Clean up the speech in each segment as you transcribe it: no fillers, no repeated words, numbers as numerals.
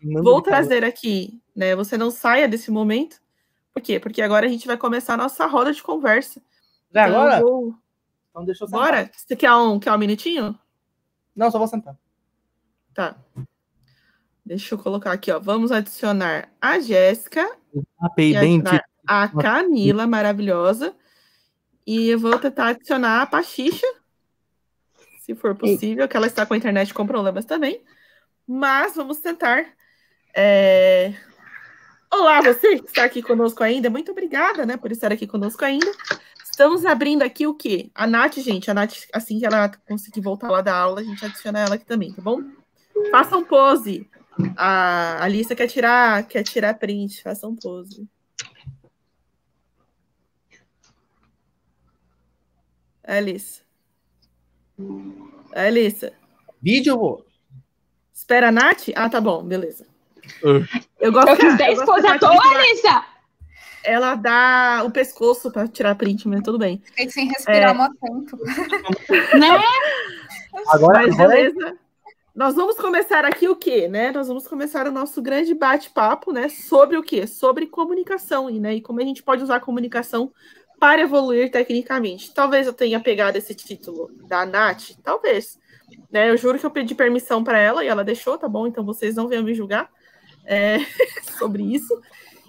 Vou trazer aqui, né? Você não saia desse momento. Por quê? Porque agora a gente vai começar a nossa roda de conversa. Já então agora? Então deixa eu sentar. Bora? Você quer um minutinho? Não, só vou sentar. Tá. Deixa eu colocar aqui, ó. Vamos adicionar a Jéssica. E adicionar a Camila, maravilhosa. E eu vou tentar adicionar a Pachicha, se for possível, que ela está com a internet com problemas também. Mas vamos tentar. Olá, você que está aqui conosco ainda. Muito obrigada, né, por estar aqui conosco ainda. Estamos abrindo aqui o quê? A Nath, gente. A Nath, assim que ela conseguir voltar lá da aula, a gente adiciona ela aqui também, tá bom? Façam pose. A Alissa quer tirar print. Façam pose. Alissa. Vídeo, vô? Espera a Nath? Ah, tá bom, beleza. Eu fiz 10 poses à toa, Alissa! Ela dá o pescoço para tirar print, mas tudo bem. Fiquei sem respirar um tempo. Né? Mas beleza. Nós vamos começar aqui o quê, né? Nós vamos começar o nosso grande bate-papo, né? Sobre o quê? Sobre comunicação, né? E como a gente pode usar a comunicação para evoluir tecnicamente. Talvez eu tenha pegado esse título da Nath, talvez. Né? Eu juro que eu pedi permissão para ela e ela deixou, tá bom? Então vocês não venham me julgar sobre isso.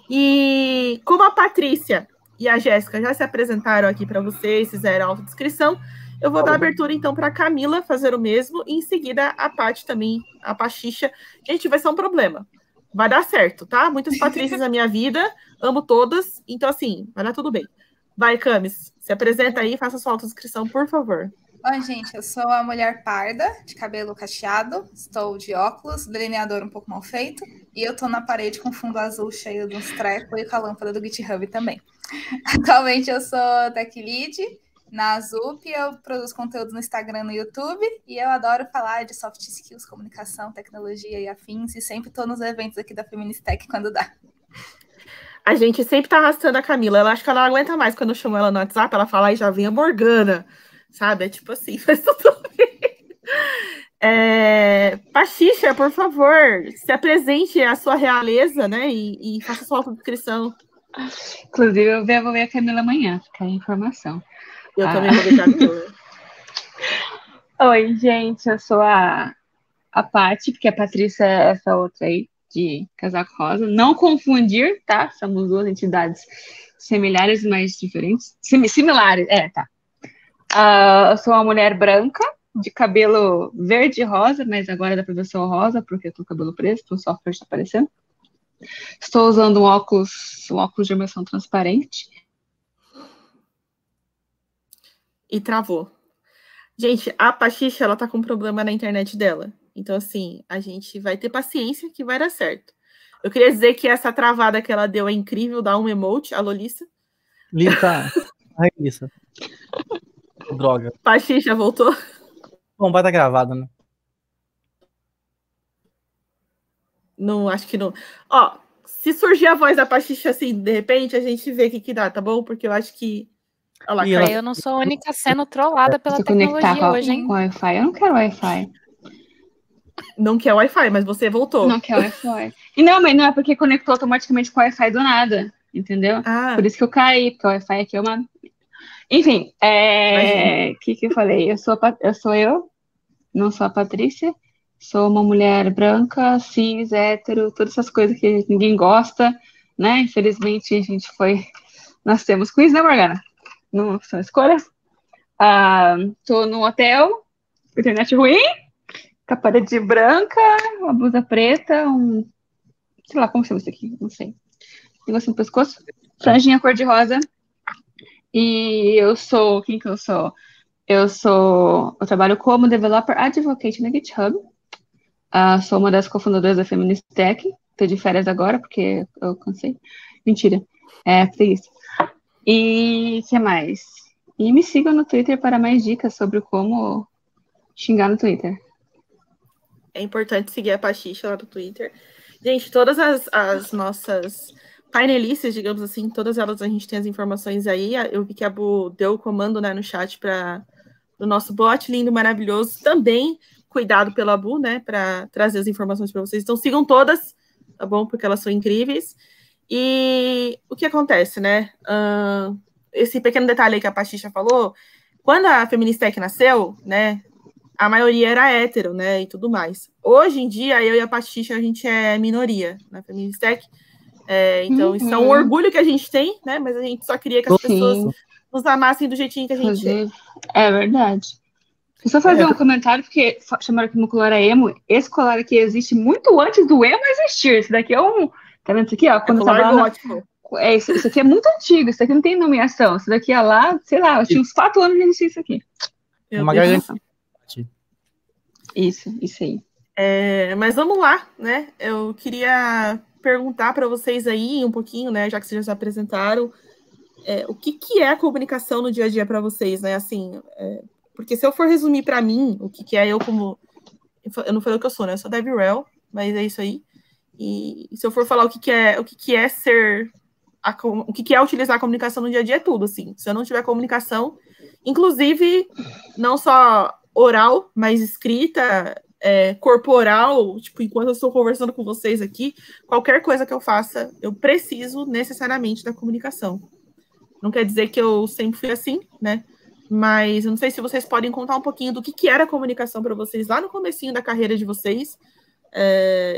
E como a Patrícia e a Jéssica já se apresentaram aqui para vocês, fizeram autodescrição, eu vou dar abertura, então, para a Camila fazer o mesmo, e em seguida a Paty também, a Pachicha. Gente, vai ser um problema. Vai dar certo, tá? Muitas Patrícias na minha vida, amo todas, então, assim, vai dar tudo bem. Vai, Camis, se apresenta aí, faça sua autodescrição, por favor. Oi, gente, eu sou a mulher parda, de cabelo cacheado, estou de óculos, delineador um pouco mal feito, e eu tô na parede com fundo azul cheio de uns trecos e com a lâmpada do GitHub também. Atualmente eu sou Tech Lead na Zup, eu produzo conteúdo no Instagram e no YouTube, e eu adoro falar de soft skills, comunicação, tecnologia e afins, e sempre tô nos eventos aqui da Feministech quando dá. A gente sempre tá arrastando a Camila, ela acha que ela não aguenta mais quando eu chamo ela no WhatsApp, ela fala, e já vem a Morgana, sabe? É tipo assim, faz tudo bem. Pachicha, por favor, se apresente a sua realeza, né? E faça sua autodescrição. Inclusive, eu vou ver a Camila amanhã, fica a informação. Eu também vou ver a Camila. Oi, gente, eu sou a Paty, porque a Patrícia é essa outra aí, de casaco rosa. Não confundir, tá? Somos duas entidades similares, mas diferentes. Similares, tá. Eu sou uma mulher branca, de cabelo verde e rosa, mas agora dá pra ver só rosa, porque eu tô com cabelo preto, o software está aparecendo. Estou usando um óculos de imersão transparente. E travou. Gente, a Pachicha, ela tá com um problema na internet dela. Então, assim, a gente vai ter paciência que vai dar certo. Eu queria dizer que essa travada que ela deu é incrível, dá um emote, a Lolissa. Lita. Ai, isso. Droga. Pachicha voltou. Bom, vai estar gravado, né? Não, acho que não. Ó, se surgir a voz da Pachicha assim, de repente, a gente vê o que dá, tá bom? Porque eu acho que... Olha lá, eu não sou a única sendo trollada pela tecnologia hoje, hein? Com Wi-Fi. Eu não quero Wi-Fi. Não quer Wi-Fi, mas você voltou. Não quer Wi-Fi. E não, mas não é porque conectou automaticamente com o Wi-Fi do nada, entendeu? Por isso que eu caí, porque o Wi-Fi aqui é uma... Enfim, o que eu falei? Eu sou eu, não sou a Patrícia, sou uma mulher branca, cis, hétero, todas essas coisas que ninguém gosta, né? Infelizmente, nós temos quiz, né, Morgana? Não são escolhas. Tô no hotel, internet ruim, com a parede branca, uma blusa preta, sei lá, como chama isso aqui? Não sei. Negócio no pescoço, franjinha cor-de-rosa. E eu sou... Quem que eu sou? Eu trabalho como Developer Advocate na GitHub. Sou uma das cofundadoras da Feministech. Tô de férias agora, porque eu cansei. Mentira. Preguiça. E o que mais? E me sigam no Twitter para mais dicas sobre como xingar no Twitter. É importante seguir a Pachicha lá no Twitter. Gente, todas as nossas painelistas, digamos assim, todas elas a gente tem as informações aí. Eu vi que a Bu deu o comando, né, no chat para o nosso bot lindo, maravilhoso. Também cuidado pela Bu, né, para trazer as informações para vocês. Então sigam todas, tá bom? Porque elas são incríveis. E o que acontece, né? Esse pequeno detalhe aí que a Patricia falou, quando a Feministech nasceu, né, a maioria era hétero, né, e tudo mais. Hoje em dia, eu e a Patricia, a gente é minoria na Feministech. Então, isso é um orgulho que a gente tem, né? Mas a gente só queria que as pessoas nos amassem do jeitinho que a gente é. É verdade. Só fazer um comentário, porque chamaram aqui no colar emo. Esse colar aqui existe muito antes do emo existir. Esse daqui é um... Tá vendo isso aqui, ó? Quando eu tava lá isso aqui é muito antigo. Isso aqui não tem nomeação. Isso daqui é lá, sei lá, eu tinha uns 4 anos que existia isso aqui. Uma garganta. Isso aí. Mas vamos lá, né? Eu queria perguntar para vocês aí um pouquinho, né? Já que vocês já se apresentaram, o que é a comunicação no dia a dia para vocês, né? Assim, porque se eu for resumir para mim o que é eu como... Eu não falei o que eu sou, né? Eu sou Debbie Rell, mas é isso aí. E se eu for falar o que é ser... o que é utilizar a comunicação no dia a dia é tudo, assim. Se eu não tiver comunicação, inclusive, não só oral, mas escrita, corporal, tipo, enquanto eu estou conversando com vocês aqui, qualquer coisa que eu faça, eu preciso necessariamente da comunicação. Não quer dizer que eu sempre fui assim, né? Mas eu não sei se vocês podem contar um pouquinho do que era a comunicação para vocês lá no comecinho da carreira de vocês,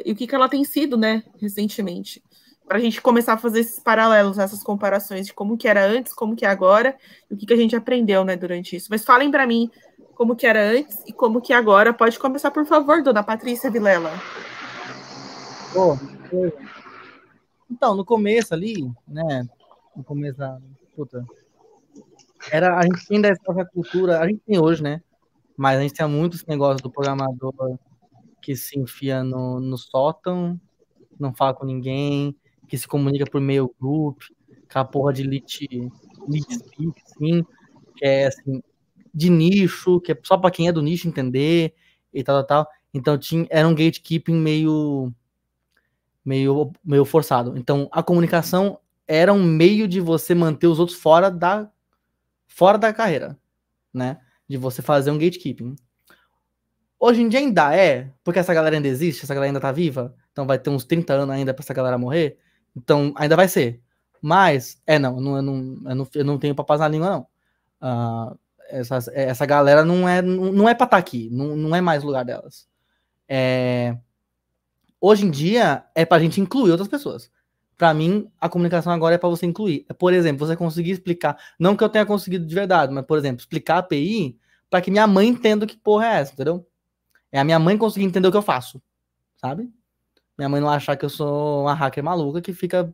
e o que ela tem sido, né, recentemente. Para a gente começar a fazer esses paralelos, essas comparações de como que era antes, como que é agora, e o que a gente aprendeu, né, durante isso. Mas falem para mim como que era antes e como que é agora. Pode começar, por favor, dona Patrícia Vilela. Então, no começo ali, né, no começo da... a gente ainda essa cultura, a gente tem hoje, né, mas a gente tinha muito esse negócio do programador que se enfia no sótão, não fala com ninguém, que se comunica por meio group, com a porra de lead speak, assim, que é assim, de nicho, que é só para quem é do nicho entender, e tal. Então era um gatekeeping meio forçado. Então a comunicação era um meio de você manter os outros fora da carreira, né? De você fazer um gatekeeping. Hoje em dia ainda porque essa galera ainda existe, essa galera ainda tá viva, então vai ter uns 30 anos ainda pra essa galera morrer, então ainda vai ser. Mas, eu não tenho papas na língua, não. Essa galera não é pra estar aqui, não é mais lugar delas. Hoje em dia, é pra gente incluir outras pessoas. Pra mim, a comunicação agora é pra você incluir. Por exemplo, você conseguir explicar, não que eu tenha conseguido de verdade, mas, por exemplo, explicar a API pra que minha mãe entenda o que porra é essa, entendeu? É a minha mãe conseguir entender o que eu faço, sabe? Minha mãe não achar que eu sou uma hacker maluca que fica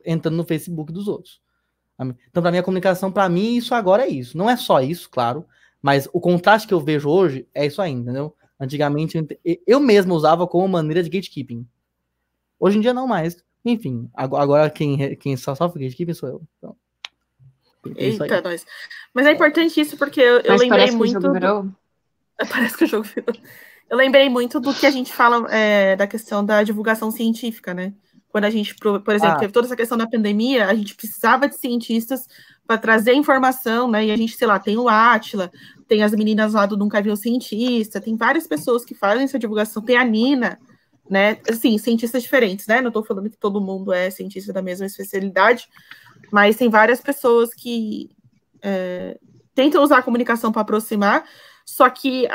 entrando no Facebook dos outros. Então, pra mim, a comunicação, pra mim, isso agora é isso. Não é só isso, claro, mas o contraste que eu vejo hoje é isso aí, entendeu? Antigamente, eu mesmo usava como maneira de gatekeeping. Hoje em dia, não mais. Enfim, agora quem só sofre gatekeeping sou eu. Então, eita, nós. Mas é importante isso, porque eu lembrei muito... Parece que o jogo virou. Eu lembrei muito do que a gente fala da questão da divulgação científica, né? Quando a gente, por exemplo, teve toda essa questão da pandemia, a gente precisava de cientistas para trazer informação, né? E a gente, sei lá, tem o Átila, tem as meninas lá do Nunca Viu Cientista, tem várias pessoas que fazem essa divulgação, tem a Nina, né? Assim, cientistas diferentes, né? Não estou falando que todo mundo é cientista da mesma especialidade, mas tem várias pessoas que tentam usar a comunicação para aproximar. Só que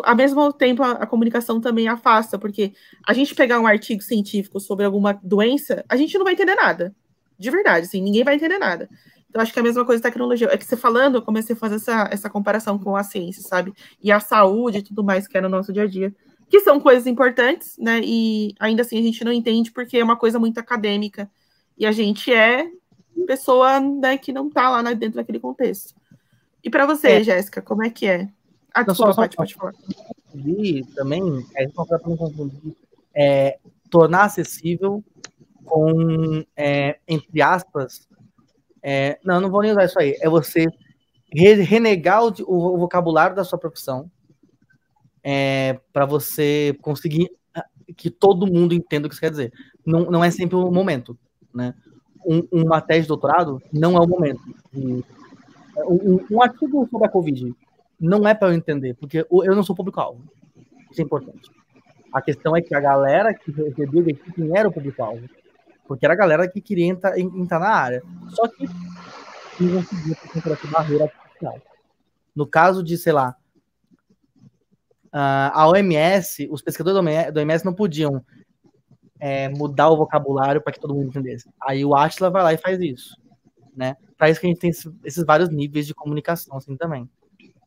ao mesmo tempo, a comunicação também afasta, porque a gente pegar um artigo científico sobre alguma doença, a gente não vai entender nada. De verdade, assim, ninguém vai entender nada. Então, acho que é a mesma coisa da tecnologia. É que você falando, eu comecei a fazer essa comparação com a ciência, sabe? E a saúde e tudo mais que é no nosso dia a dia. Que são coisas importantes, né? E ainda assim a gente não entende porque é uma coisa muito acadêmica. E a gente é pessoa, né, que não tá lá dentro daquele contexto. E para você, Jéssica, como é que é? Desculpa, pode falar. E também, só para não confundir, tornar acessível com, entre aspas, não vou nem usar isso aí, é você renegar o vocabulário da sua profissão para você conseguir que todo mundo entenda o que isso quer dizer. Não é sempre o momento, né? Uma tese de doutorado não é o momento. Um artigo sobre a Covid não é para eu entender, porque eu não sou público-alvo. Isso é importante. A questão é que a galera que recebia quem era o público-alvo. Porque era a galera que queria entrar na área. Só que não conseguia por essa barreira artificial. No caso de, sei lá, a OMS, os pesquisadores da OMS não podiam mudar o vocabulário para que todo mundo entendesse. Aí o Atila vai lá e faz isso, né? Para isso que a gente tem esses vários níveis de comunicação assim também.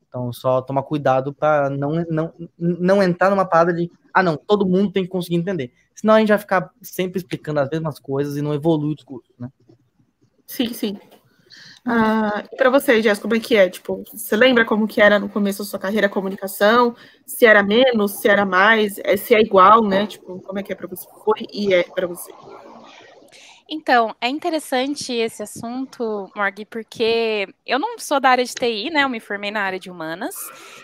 Então, só tomar cuidado para não entrar numa parada de não, todo mundo tem que conseguir entender. Senão a gente vai ficar sempre explicando as mesmas coisas e não evolui o discurso, né? Sim, sim. E para você, Jéssica, como é que é? Tipo, você lembra como que era no começo da sua carreira a comunicação? Se era menos, se era mais, se é igual, né? Tipo, como é que é para você? Foi e é para você? Então, é interessante esse assunto, Morg, porque eu não sou da área de TI, né? Eu me formei na área de humanas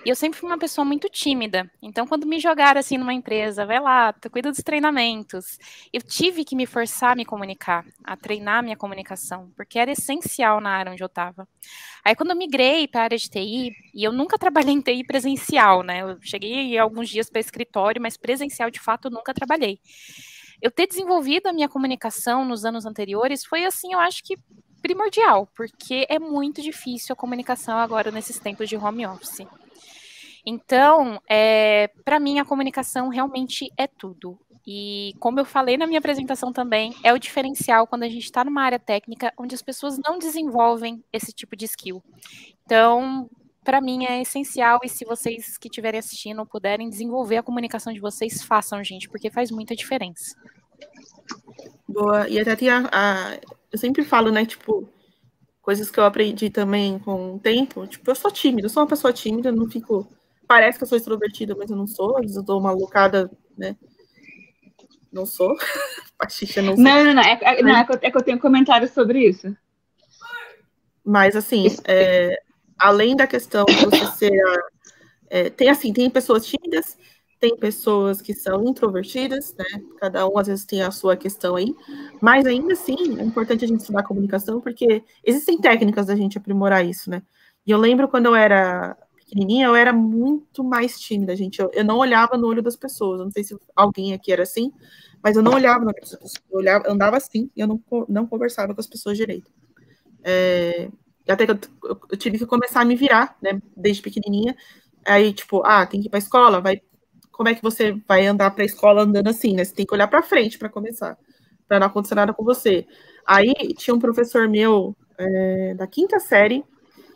e eu sempre fui uma pessoa muito tímida. Então, quando me jogaram assim numa empresa, vai lá, tu cuida dos treinamentos, eu tive que me forçar a me comunicar, a treinar minha comunicação, porque era essencial na área onde eu estava. Aí, quando eu migrei para a área de TI, e eu nunca trabalhei em TI presencial, né? Eu cheguei alguns dias para escritório, mas presencial, de fato, eu nunca trabalhei. Eu ter desenvolvido a minha comunicação nos anos anteriores foi, assim, eu acho que primordial, porque é muito difícil a comunicação agora nesses tempos de home office. Então, para mim, a comunicação realmente é tudo. E, como eu falei na minha apresentação também, é o diferencial quando a gente está numa área técnica onde as pessoas não desenvolvem esse tipo de skill. Então, para mim é essencial, e se vocês que estiverem assistindo puderem desenvolver a comunicação de vocês, façam, gente, porque faz muita diferença. Boa, e até tem eu sempre falo, né, tipo, coisas que eu aprendi também com o tempo, tipo, eu sou tímida, eu sou uma pessoa tímida, não fico, parece que eu sou extrovertida, mas eu não sou, às vezes eu dou uma loucada, né, não sou, Pachicha não sou. Não, é que eu tenho comentários sobre isso. Mas, assim, além da questão de você ser... tem pessoas tímidas, tem pessoas que são introvertidas, né? Cada um, às vezes, tem a sua questão aí. Mas, ainda assim, é importante a gente estudar comunicação, porque existem técnicas da gente aprimorar isso, né? E eu lembro quando eu era pequenininha, eu era muito mais tímida, gente. Eu não olhava no olho das pessoas. Eu não sei se alguém aqui era assim, mas eu não olhava no olho das pessoas. Eu andava assim e eu não conversava com as pessoas direito. Até que eu tive que começar a me virar, né, desde pequenininha. Aí, tipo, tem que ir pra escola, como é que você vai andar pra escola andando assim, né? Você tem que olhar pra frente para começar, para não acontecer nada com você. Aí, tinha um professor meu, da 5ª série,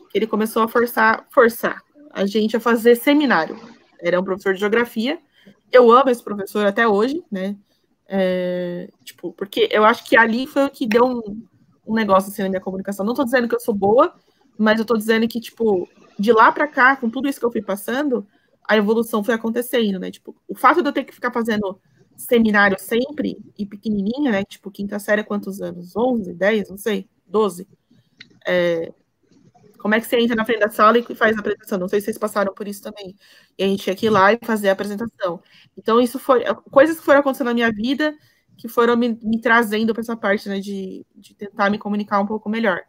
que ele começou a forçar a gente a fazer seminário. Era um professor de geografia. Eu amo esse professor até hoje, né? Tipo, porque eu acho que ali foi o que deu um negócio assim na minha comunicação. Não tô dizendo que eu sou boa, mas eu tô dizendo que, tipo, de lá pra cá, com tudo isso que eu fui passando, a evolução foi acontecendo, né? Tipo, o fato de eu ter que ficar fazendo seminário sempre, e pequenininha, né? Tipo, 5ª série, quantos anos? 11, 10, não sei, 12. Como é que você entra na frente da sala e faz a apresentação? Não sei se vocês passaram por isso também. E a gente tinha que ir lá e fazer a apresentação. Então, isso foi coisas que foram acontecendo na minha vida, que foram me trazendo para essa parte, né, de tentar me comunicar um pouco melhor.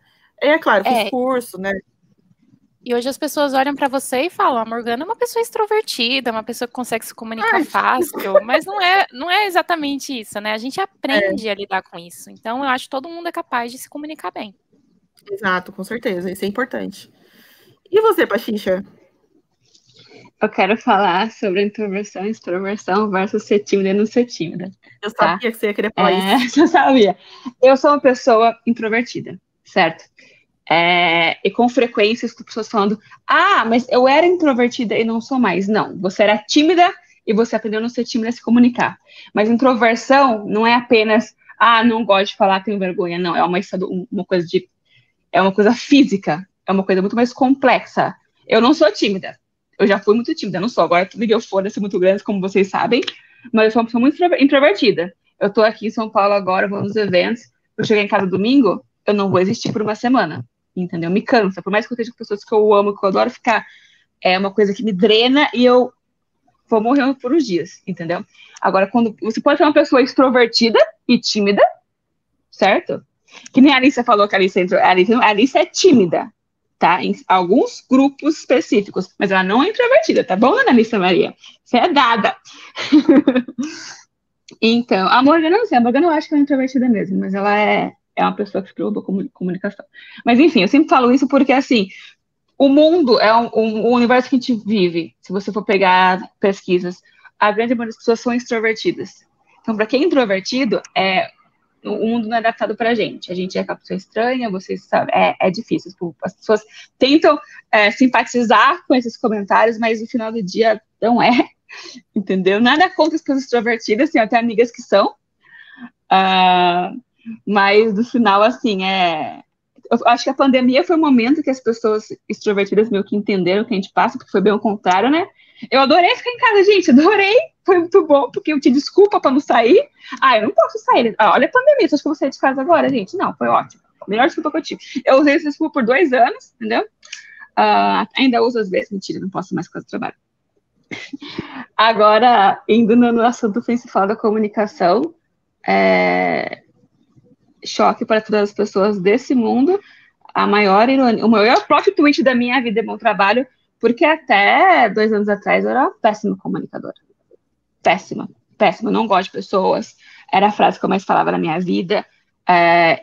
É claro, fiz curso, né? E hoje as pessoas olham para você e falam, a Morgana é uma pessoa extrovertida, uma pessoa que consegue se comunicar fácil, mas não é exatamente isso, né? A gente aprende a lidar com isso. Então, eu acho que todo mundo é capaz de se comunicar bem. Exato, com certeza, isso é importante. E você, Pachicha? Eu quero falar sobre introversão e extroversão versus ser tímida e não ser tímida. Eu sabia que você ia querer falar isso. Eu sabia. Eu sou uma pessoa introvertida, certo? E com frequência as pessoas falando, mas eu era introvertida e não sou mais. Não, você era tímida e você aprendeu a não ser tímida a se comunicar. Mas introversão não é apenas, não gosto de falar, tenho vergonha. Não, é uma coisa física, é uma coisa muito mais complexa. Eu não sou tímida. Eu já fui muito tímida, não sou. Agora me deu foda-se muito grande, como vocês sabem, mas eu sou uma pessoa muito introvertida. Eu tô aqui em São Paulo agora, vou nos eventos, eu cheguei em casa domingo, eu não vou existir por uma semana, entendeu? Me cansa, por mais que eu esteja com pessoas que eu amo, que eu adoro ficar, é uma coisa que me drena e eu vou morrendo por uns dias, entendeu? Agora, quando você pode ser uma pessoa extrovertida e tímida, certo? Que nem a Alicia falou que a Alicia é tímida. tá? Em alguns grupos específicos, mas ela não é introvertida, tá bom, Ana Lisa Maria? Você é dada. Então, a Morgana, não sei, a Morgana eu acho que ela é introvertida mesmo, mas ela é uma pessoa que estudou comunicação. Mas, enfim, eu sempre falo isso porque, assim, o mundo é um universo que a gente vive. Se você for pegar pesquisas, a grande maioria das pessoas são extrovertidas. Então, para quem é introvertido, o mundo não é adaptado para a gente. A gente é aquela pessoa estranha, vocês sabem, é difícil. As pessoas tentam simpatizar com esses comentários, mas no final do dia não é, entendeu? Nada contra as pessoas extrovertidas, tem até amigas que são, mas no final, assim, eu acho que a pandemia foi um momento que as pessoas extrovertidas meio que entenderam o que a gente passa, porque foi bem o contrário, né? Eu adorei ficar em casa, gente, adorei. Foi muito bom, porque eu tinha desculpa para não sair. Eu não posso sair. Olha a pandemia, você acha que eu vou sair de casa agora, gente? Não, foi ótimo. Melhor desculpa que eu tive. Eu usei essa desculpa por 2 anos, entendeu? Ainda uso às vezes, mentira, não posso mais por causa do trabalho. Agora, indo no assunto principal da comunicação, choque para todas as pessoas desse mundo, a maior ironia, o maior plot twist da minha vida é meu trabalho, porque até 2 anos atrás eu era uma péssima comunicadora. Péssima, não gosto de pessoas, era a frase que eu mais falava na minha vida.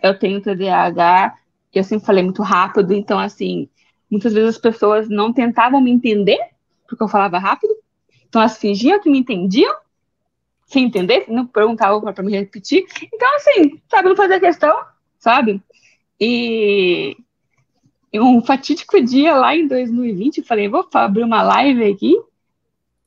Eu tenho TDAH, eu sempre falei muito rápido, então, assim, muitas vezes as pessoas não tentavam me entender, porque eu falava rápido, então elas fingiam que me entendiam, sem entender, não perguntavam para me repetir, então, assim, sabe, não fazia questão, sabe? E um fatídico dia lá em 2020, eu falei, vou abrir uma live aqui,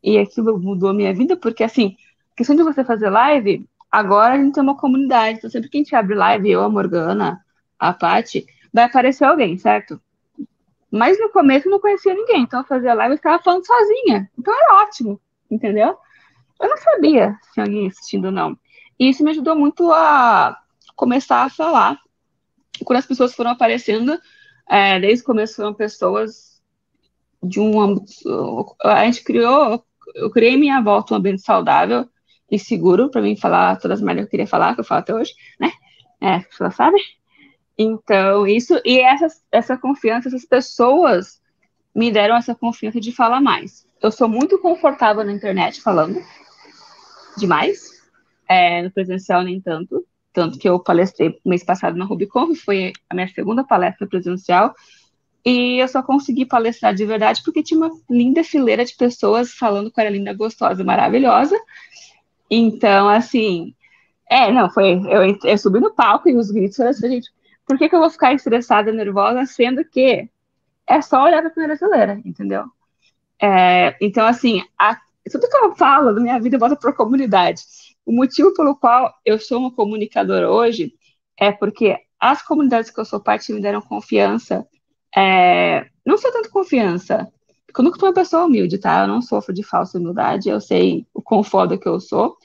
e aquilo mudou a minha vida, porque, assim, a questão de você fazer live, agora a gente tem uma comunidade, então sempre que a gente abre live, eu, a Morgana, a Paty, vai aparecer alguém, certo? Mas no começo eu não conhecia ninguém, então eu fazia live e ficava falando sozinha, então era ótimo, entendeu? Eu não sabia se alguém assistindo ou não. E isso me ajudou muito a começar a falar. E quando as pessoas foram aparecendo, desde o começo foram pessoas de um âmbito... Eu criei minha volta um ambiente saudável e seguro para mim falar todas as merdas que eu queria falar, que eu falo até hoje, né? As pessoas sabem. Então, isso... E essa confiança, essas pessoas me deram essa confiança de falar mais. Eu sou muito confortável na internet falando. Demais. No presencial, nem tanto. Tanto que eu palestrei mês passado na Rubicon, foi a minha segunda palestra presencial, e eu só consegui palestrar de verdade porque tinha uma linda fileira de pessoas falando que eu era linda, gostosa, maravilhosa. Então, assim, eu subi no palco e os gritos foram assim, gente, por que eu vou ficar estressada, nervosa, sendo que é só olhar para a primeira fileira, entendeu? Então, assim, tudo que eu falo da minha vida eu boto para a comunidade. O motivo pelo qual eu sou uma comunicadora hoje é porque as comunidades que eu sou parte me deram confiança. Não só tanto confiança, porque eu nunca fui uma pessoa humilde, tá? Eu não sofro de falsa humildade, eu sei o quão foda que eu sou,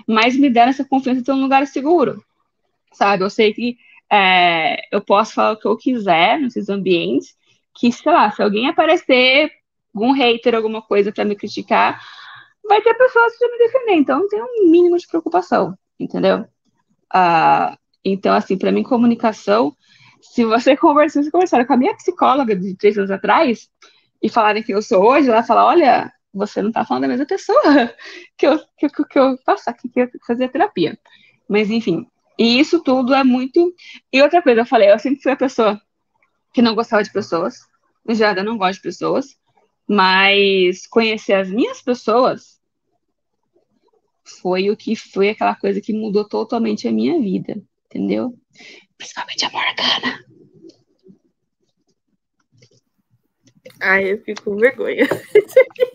mas me deram essa confiança de ter um lugar seguro, sabe? Eu sei que eu posso falar o que eu quiser nesses ambientes, que, sei lá, se alguém aparecer, algum hater, alguma coisa para me criticar, vai ter pessoas que vão me defender, então não tem um mínimo de preocupação, entendeu? Então, assim, para mim, comunicação, se você conversar com a minha psicóloga de 3 anos atrás e falarem que eu sou hoje, ela fala, olha, você não tá falando da mesma pessoa que eu faço aqui, que eu fazia terapia. Mas, enfim, e isso tudo é muito... E outra coisa, eu sempre fui a pessoa que não gostava de pessoas, no geral, eu não gosto de pessoas, mas conhecer as minhas pessoas foi aquela coisa que mudou totalmente a minha vida, entendeu? Principalmente a Morgana. Eu fico com vergonha.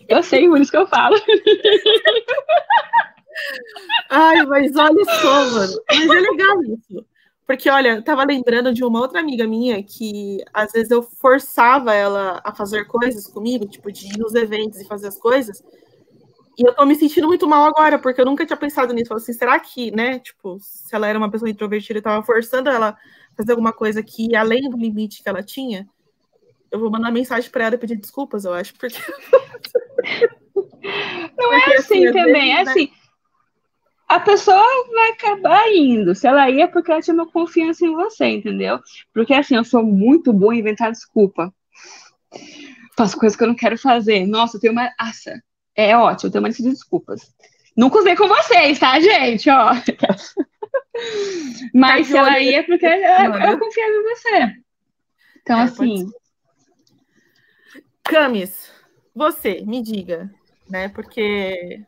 Eu sei, por isso que eu falo. Mas olha só, mano. Mas é legal isso. Porque, olha, eu tava lembrando de uma outra amiga minha que, às vezes, eu forçava ela a fazer coisas comigo, tipo, de ir nos eventos e fazer as coisas. E eu tô me sentindo muito mal agora, porque eu nunca tinha pensado nisso. Falei assim, será que, né, tipo, se ela era uma pessoa introvertida e tava forçando ela a fazer alguma coisa que ia além do limite que ela tinha, eu vou mandar mensagem pra ela e pedir desculpas, eu acho, porque... Não é assim também, é assim... A pessoa vai acabar indo. Se ela ia, porque ela tinha uma confiança em você, entendeu? Porque, assim, eu sou muito boa em inventar desculpa. Faço coisas que eu não quero fazer. Nossa, eu tenho uma... Nossa, é ótimo, eu tenho uma lista de desculpas. Nunca usei com vocês, tá, gente? Ó. Mas se ela ia, é porque eu confiava em você. Então, assim... Camis, você, me diga, né? Porque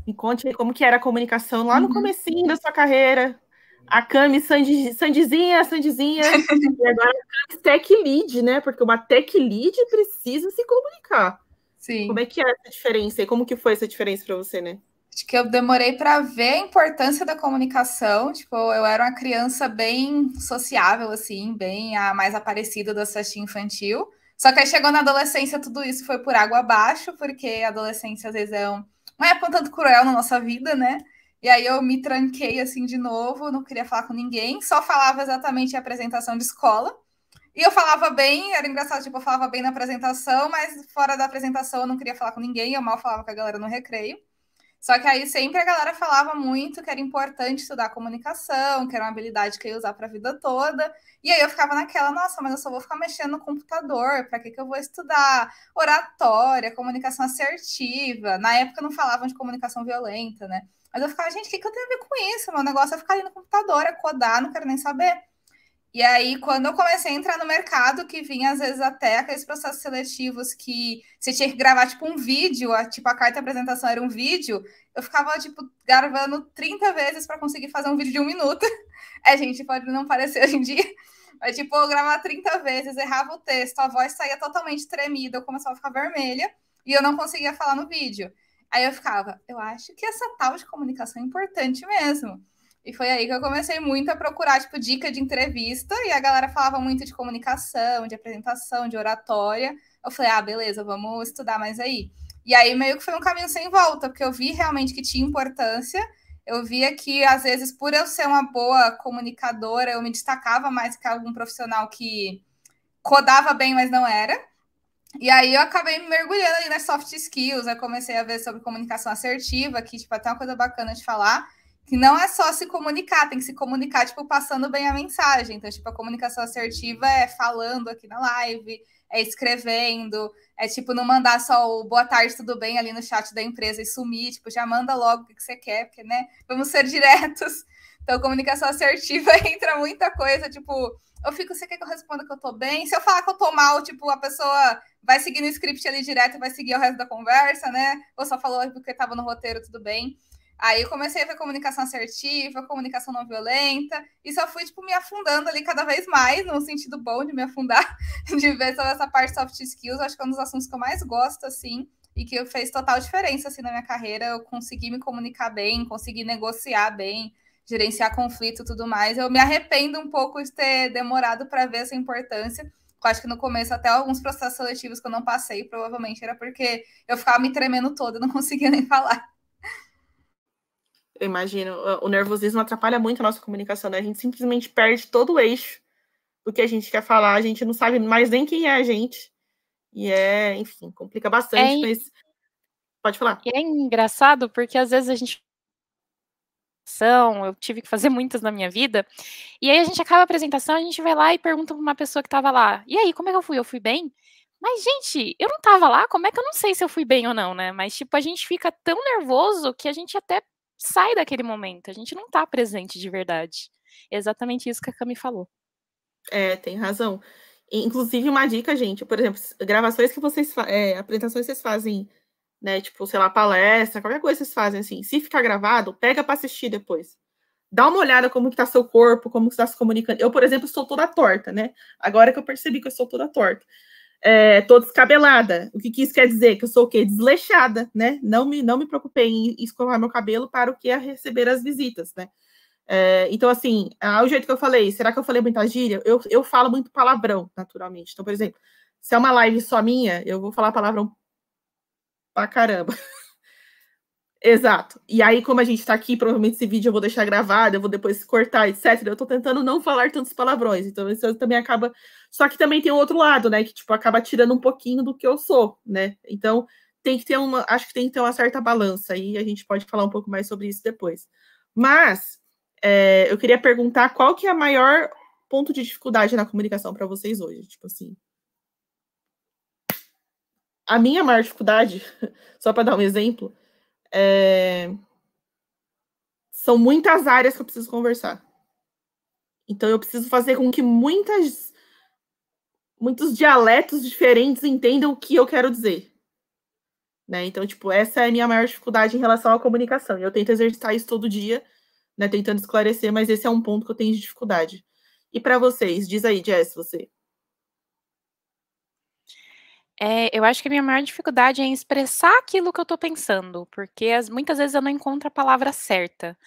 me conte aí como que era a comunicação lá no comecinho da sua carreira. A Camis Sandizinha, e agora a Camis Tech Lead, né? Porque uma Tech Lead precisa se comunicar. Sim. Como é que é essa diferença e como que foi essa diferença para você, né? Acho que eu demorei para ver a importância da comunicação. Tipo, eu era uma criança bem sociável, assim, bem a mais aparecida da festinha infantil. Só que aí chegou na adolescência, tudo isso foi por água abaixo, porque a adolescência às vezes é uma época um tanto cruel na nossa vida, né? E aí eu me tranquei assim de novo, não queria falar com ninguém, só falava exatamente em apresentação de escola. E eu falava bem, era engraçado, tipo, eu falava bem na apresentação, mas fora da apresentação eu não queria falar com ninguém, eu mal falava com a galera no recreio. Só que aí sempre a galera falava muito que era importante estudar comunicação, que era uma habilidade que eu ia usar para a vida toda. E aí eu ficava naquela, nossa, mas eu só vou ficar mexendo no computador, para que eu vou estudar oratória, comunicação assertiva? Na época não falavam de comunicação violenta, né? Mas eu ficava, gente, o que eu tenho a ver com isso? Meu negócio é ficar ali no computador, é codar, não quero nem saber. E aí, quando eu comecei a entrar no mercado, que vinha, às vezes, até aqueles processos seletivos que você tinha que gravar, tipo, um vídeo, tipo, a carta de apresentação era um vídeo, eu ficava, tipo, gravando 30 vezes para conseguir fazer um vídeo de 1 minuto. Gente, pode não parecer hoje em dia, mas, tipo, eu gravava 30 vezes, errava o texto, a voz saía totalmente tremida, eu começava a ficar vermelha, e eu não conseguia falar no vídeo. Aí eu ficava, eu acho que essa tal de comunicação é importante mesmo. E foi aí que eu comecei muito a procurar, tipo, dica de entrevista, e a galera falava muito de comunicação, de apresentação, de oratória. Eu falei, beleza, vamos estudar mais aí. E aí meio que foi um caminho sem volta, porque eu vi realmente que tinha importância. Eu via que, às vezes, por eu ser uma boa comunicadora, eu me destacava mais que algum profissional que codava bem, mas não era. E aí eu acabei me mergulhando ali nas soft skills, eu comecei a ver sobre comunicação assertiva, que, tipo, até uma coisa bacana de falar, que não é só se comunicar, tem que se comunicar, tipo, passando bem a mensagem. Então, tipo, a comunicação assertiva é falando aqui na live, é escrevendo, é, tipo, não mandar só o boa tarde, tudo bem ali no chat da empresa e sumir, tipo, já manda logo o que você quer, porque, né, vamos ser diretos. Então, comunicação assertiva entra muita coisa, tipo, eu fico, você quer que eu responda que eu tô bem? Se eu falar que eu tô mal, tipo, a pessoa vai seguir no script ali direto e vai seguir o resto da conversa, né? Ou só falou porque tava no roteiro, tudo bem. Aí eu comecei a ver comunicação assertiva, comunicação não violenta, e só fui, tipo, me afundando ali cada vez mais, no sentido bom de me afundar, de ver toda essa parte de soft skills. Acho que é um dos assuntos que eu mais gosto, assim, e que fez total diferença, assim, na minha carreira. Eu consegui me comunicar bem, consegui negociar bem, gerenciar conflito e tudo mais. Eu me arrependo um pouco de ter demorado para ver essa importância. Eu acho que no começo, até alguns processos seletivos que eu não passei, provavelmente era porque eu ficava me tremendo toda, não conseguia nem falar. Eu imagino, o nervosismo atrapalha muito a nossa comunicação, né? A gente simplesmente perde todo o eixo do que a gente quer falar, a gente não sabe mais nem quem é a gente. E enfim, complica bastante, mas pode falar. E é engraçado porque às vezes a gente... Eu tive que fazer muitas na minha vida, e aí a gente acaba a apresentação, a gente vai lá e pergunta para uma pessoa que estava lá, e aí, como é que eu fui? Eu fui bem? Mas, gente, eu não estava lá, como é que eu não sei se eu fui bem ou não, né? Mas, tipo, a gente fica tão nervoso que a gente até sai daquele momento, a gente não tá presente de verdade. É exatamente isso que a Cami falou. Tem razão. Inclusive, uma dica, gente, por exemplo, gravações que vocês apresentações que vocês fazem, né, tipo, sei lá, palestra, qualquer coisa que vocês fazem, assim, se ficar gravado, pega para assistir depois. Dá uma olhada como que tá seu corpo, como que está se comunicando. Eu, por exemplo, sou toda torta, né? Agora que eu percebi que eu sou toda torta. Tô descabelada. O que isso quer dizer? Que eu sou o quê? Desleixada, né? Não me preocupei em escovar meu cabelo para o que é receber as visitas, né? Então, assim, o jeito que eu falei, será que eu falei muita gíria? Eu falo muito palavrão, naturalmente. Então, por exemplo, se é uma live só minha, eu vou falar palavrão pra caramba. Exato. E aí, como a gente tá aqui, provavelmente esse vídeo eu vou deixar gravado, eu vou depois cortar, etc. Eu tô tentando não falar tantos palavrões, então isso também acaba... Só que também tem o outro lado, né, que, tipo, acaba tirando um pouquinho do que eu sou, né? Então, tem que ter acho que tem que ter uma certa balança, e a gente pode falar um pouco mais sobre isso depois. Mas, eu queria perguntar qual que é o maior ponto de dificuldade na comunicação para vocês hoje, tipo assim. A minha maior dificuldade, só para dar um exemplo, são muitas áreas que eu preciso conversar. Então, eu preciso fazer com que muitos dialetos diferentes entendam o que eu quero dizer. Né? Então, tipo, essa é a minha maior dificuldade em relação à comunicação. E eu tento exercitar isso todo dia, né, tentando esclarecer, mas esse é um ponto que eu tenho de dificuldade. E para vocês? Diz aí, Jess, você. Eu acho que a minha maior dificuldade é em expressar aquilo que eu estou pensando, porque muitas vezes eu não encontro a palavra certa.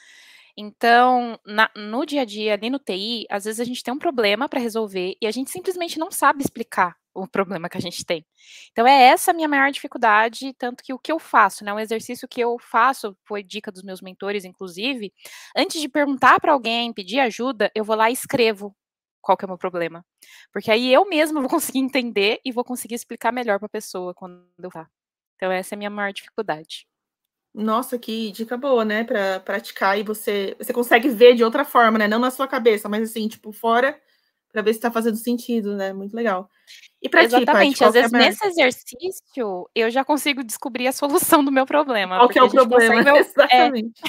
Então, no dia a dia, ali no TI, às vezes a gente tem um problema para resolver e a gente simplesmente não sabe explicar o problema que a gente tem. Então, é essa a minha maior dificuldade, tanto que o que eu faço, né, um exercício que eu faço, foi dica dos meus mentores, inclusive, antes de perguntar para alguém, pedir ajuda, eu vou lá e escrevo qual que é o meu problema. Porque aí eu mesma vou conseguir entender e vou conseguir explicar melhor para a pessoa quando eu falar. Então, essa é a minha maior dificuldade. Nossa, que dica boa, né, para praticar, e você consegue ver de outra forma, né, não na sua cabeça, mas assim, tipo, fora, para ver se está fazendo sentido, né, muito legal. E para ti, Exatamente, às vezes nesse exercício, eu já consigo descobrir a solução do meu problema. Qual que é o problema, exatamente.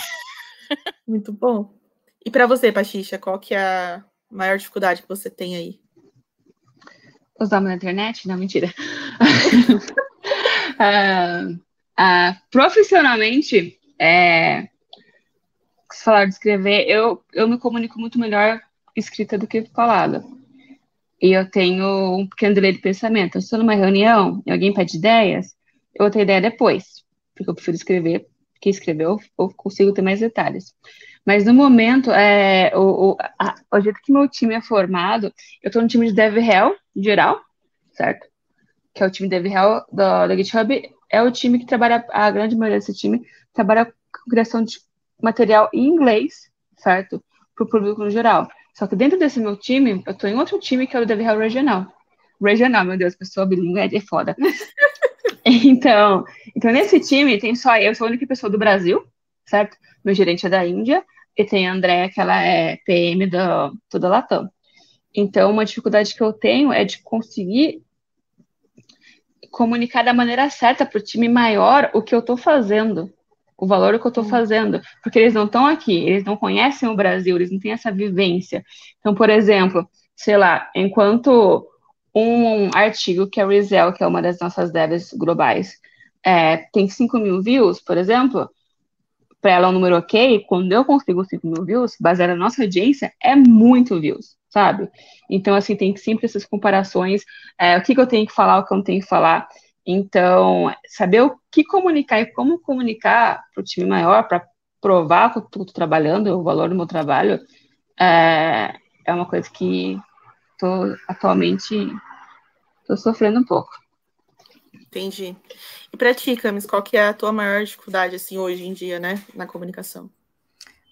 Muito bom. E para você, Pachicha, qual que é a maior dificuldade que você tem aí? Usar na internet? Não, mentira. Profissionalmente, se falar de escrever, eu me comunico muito melhor escrita do que falada. E eu tenho um pequeno delay de pensamento. Eu estou numa reunião e alguém pede ideias, eu vou ter ideia depois, porque eu prefiro escrever, porque escrever eu consigo ter mais detalhes. Mas no momento, o jeito que meu time é formado, eu estou no time de DevRel, em geral, certo? Que é o time DevRel da GitHub, é o time que trabalha, a grande maioria desse time, trabalha com criação de material em inglês, certo? Para o público no geral. Só que dentro desse meu time, eu estou em outro time que é o DevRel Regional. Regional, meu Deus, pessoa bilíngue é foda. Então, nesse time tem só eu, sou a única pessoa do Brasil, certo? Meu gerente é da Índia, e tem a Andrea, que ela é PM da toda a Latam. Então, uma dificuldade que eu tenho é de conseguir comunicar da maneira certa para o time maior o que eu estou fazendo, o valor que eu estou fazendo, porque eles não estão aqui, eles não conhecem o Brasil, eles não têm essa vivência. Então, por exemplo, sei lá, enquanto um artigo que a Rizel, que é uma das nossas devs globais, tem 5.000 views, por exemplo, para ela é um número ok, quando eu consigo 5.000 views, baseado na nossa audiência, é muito views, sabe? Então, assim, tem sempre essas comparações, o que eu tenho que falar, o que eu não tenho que falar. Então, saber o que comunicar e como comunicar para o time maior, para provar que eu estou trabalhando, o valor do meu trabalho, é uma coisa que atualmente estou sofrendo um pouco. Entendi. E para ti, Camis, qual que é a tua maior dificuldade, assim, hoje em dia, né, na comunicação?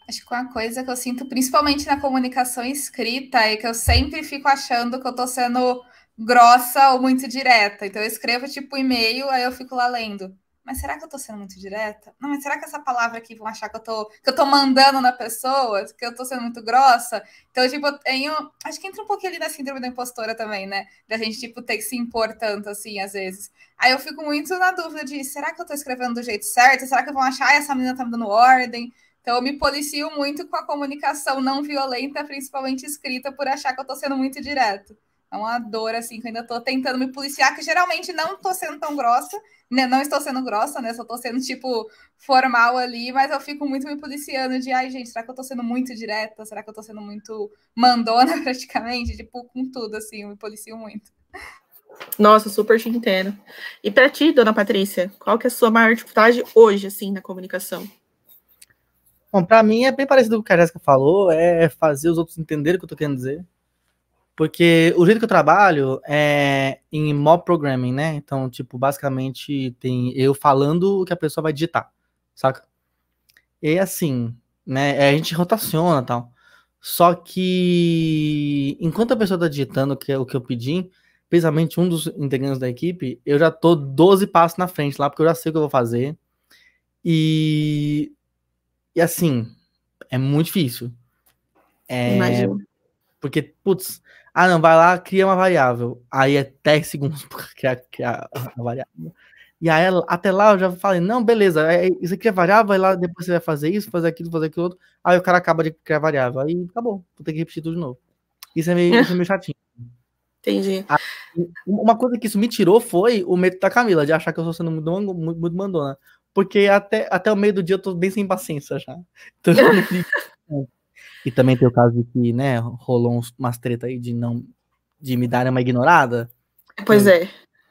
Acho que uma coisa que eu sinto, principalmente na comunicação escrita, é que eu sempre fico achando que eu tô sendo grossa ou muito direta. Então, eu escrevo, tipo, e-mail, aí eu fico lá lendo. Mas será que eu tô sendo muito direta? Não, mas será que essa palavra aqui vão achar que eu tô mandando na pessoa? Que eu tô sendo muito grossa? Então, tipo, eu tenho... Acho que entra um pouquinho ali na síndrome da impostora também, né? Da gente, tipo, ter que se impor tanto, assim, às vezes. Aí eu fico muito na dúvida de, será que eu tô escrevendo do jeito certo? Será que vão achar essa menina tá me dando ordem? Então, eu me policio muito com a comunicação não violenta, principalmente escrita, por achar que eu tô sendo muito direto. É uma dor, assim, que eu ainda tô tentando me policiar, que geralmente não tô sendo tão grossa, né? Não estou sendo grossa, né? Só tô sendo, tipo, formal ali, mas eu fico muito me policiando de, ai, gente, será que eu tô sendo muito direta? Será que eu tô sendo muito mandona, praticamente? Tipo, com tudo, assim, eu me policio muito. Nossa, super te entendo. E para ti, dona Patrícia, qual que é a sua maior dificuldade hoje, assim, na comunicação? Bom, para mim é bem parecido com o que a Jéssica falou, é fazer os outros entenderem o que eu tô querendo dizer. Porque o jeito que eu trabalho é em mob programming, né? Então, tipo, basicamente tem eu falando o que a pessoa vai digitar, saca? E assim, né? A gente rotaciona e tal. Só que enquanto a pessoa tá digitando o que eu pedi, principalmente um dos integrantes da equipe, eu já tô 12 passos na frente lá, porque eu já sei o que eu vou fazer. E assim, é muito difícil. Imagino. Porque, putz, não, vai lá, cria uma variável. Aí é 10 segundos para criar a variável. E aí, até lá, eu já falei, não, beleza, isso aqui é variável, vai lá, depois você vai fazer isso, fazer aquilo outro. Aí o cara acaba de criar variável. Aí acabou, vou ter que repetir tudo de novo. Isso é meio chatinho. Entendi. Uma coisa que isso me tirou foi o medo da Camila, de achar que eu estou sendo muito mandona. Porque até o meio do dia eu tô bem sem paciência já. Então eu não fico... E também tem o caso de que, né, rolou umas treta aí de me darem uma ignorada. Pois é.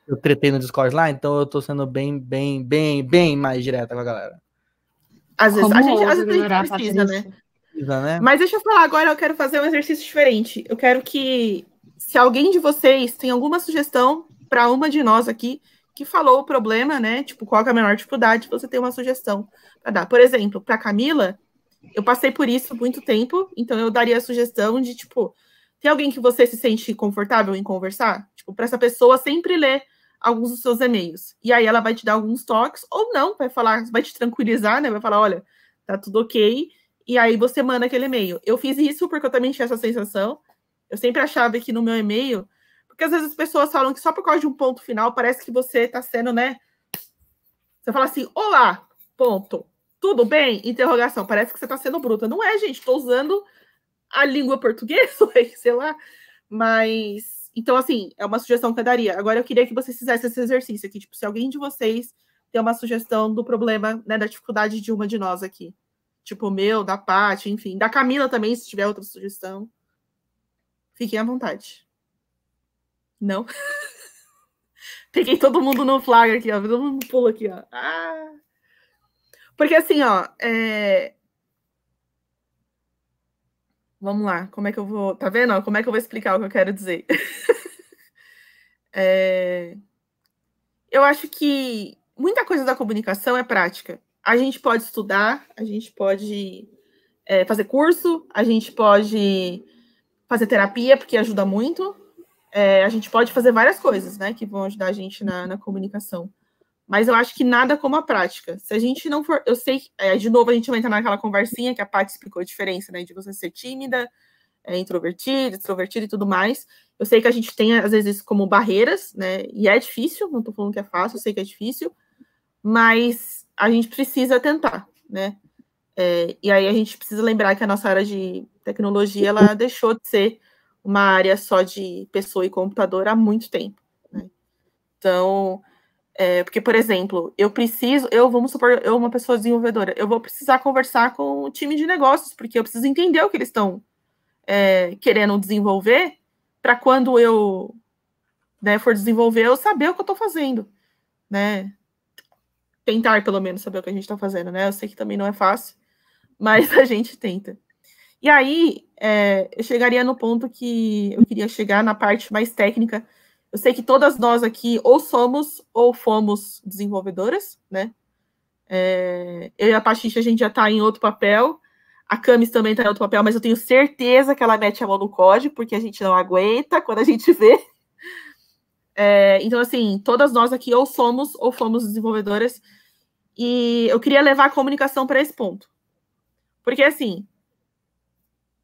Eu tretei no Discord lá, então eu tô sendo bem mais direta com a galera. Às vezes a gente precisa, né? Mas deixa eu falar, agora eu quero fazer um exercício diferente. Eu quero que, se alguém de vocês tem alguma sugestão para uma de nós aqui que falou o problema, né? Tipo, qual é a menor dificuldade, você tem uma sugestão para dar. Por exemplo, para Camila, eu passei por isso muito tempo, então eu daria a sugestão de, tipo, tem alguém que você se sente confortável em conversar? Tipo, para essa pessoa sempre ler alguns dos seus e-mails. E aí ela vai te dar alguns toques, ou não, vai te tranquilizar, né? Vai falar, olha, tá tudo ok. E aí você manda aquele e-mail. Eu fiz isso porque eu também tinha essa sensação. Eu sempre achava que no meu e-mail, porque às vezes as pessoas falam que só por causa de um ponto final parece que você tá sendo, né? Você fala assim, olá, ponto. Tudo bem? Interrogação. Parece que você tá sendo bruta. Não é, gente. Tô usando a língua portuguesa, sei lá. Mas... Então, assim, é uma sugestão que eu daria. Agora, eu queria que vocês fizessem esse exercício aqui. Tipo, se alguém de vocês tem uma sugestão do problema, né, da dificuldade de uma de nós aqui. Tipo, o meu, da Paty, enfim. Da Camila também, se tiver outra sugestão. Fiquem à vontade. Não? Peguei todo mundo no flag aqui, ó. Todo mundo pula aqui, ó. Porque, assim, ó... Vamos lá. Como é que eu vou... Tá vendo? Como é que eu vou explicar o que eu quero dizer? Eu acho que muita coisa da comunicação é prática. A gente pode estudar, a gente pode fazer curso, a gente pode fazer terapia, porque ajuda muito. A gente pode fazer várias coisas, né, que vão ajudar a gente na comunicação. Mas eu acho que nada como a prática. Se a gente não for... Eu sei, de novo, a gente vai entrar naquela conversinha que a Paty explicou a diferença, né, de você ser tímida, introvertida, extrovertida e tudo mais. Eu sei que a gente tem, às vezes, como barreiras, né? E é difícil, não tô falando que é fácil, eu sei que é difícil, mas a gente precisa tentar, né? E aí a gente precisa lembrar que a nossa área de tecnologia, ela deixou de ser uma área só de pessoa e computador há muito tempo, né? Então, porque, por exemplo, vamos supor, eu, uma pessoa desenvolvedora, eu vou precisar conversar com o time de negócios, porque eu preciso entender o que eles estão querendo desenvolver, para quando eu for desenvolver, eu saber o que eu estou fazendo, né? Tentar, pelo menos, saber o que a gente está fazendo, né? Eu sei que também não é fácil, mas a gente tenta. E aí, eu chegaria no ponto que eu queria chegar, na parte mais técnica. Eu sei que todas nós aqui ou somos ou fomos desenvolvedoras, né? Eu e a Pachicha, a gente já está em outro papel. A Camis também está em outro papel, mas eu tenho certeza que ela mete a mão no código, porque a gente não aguenta quando a gente vê. Então, assim, todas nós aqui ou somos ou fomos desenvolvedoras. E eu queria levar a comunicação para esse ponto. Porque, assim,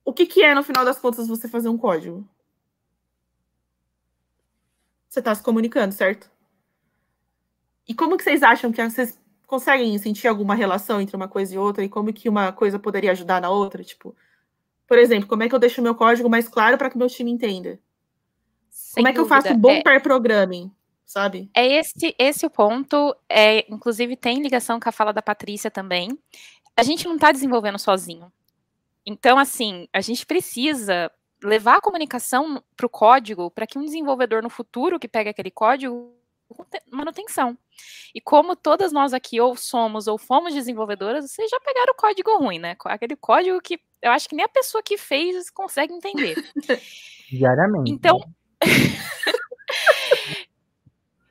o que é, no final das contas, você fazer um código? Você está se comunicando, certo? E como que vocês acham que vocês conseguem sentir alguma relação entre uma coisa e outra? E como que uma coisa poderia ajudar na outra? Tipo, por exemplo, como é que eu deixo o meu código mais claro para que o meu time entenda? Como é que eu faço um bom pair programming, sabe? Esse o ponto. Inclusive, tem ligação com a fala da Patrícia também. A gente não está desenvolvendo sozinho. Então, assim, a gente precisa levar a comunicação para o código para que um desenvolvedor no futuro que pega aquele código manutenção. E como todas nós aqui ou somos ou fomos desenvolvedoras, vocês já pegaram o código ruim, né? Aquele código que eu acho que nem a pessoa que fez consegue entender. Diariamente. Então,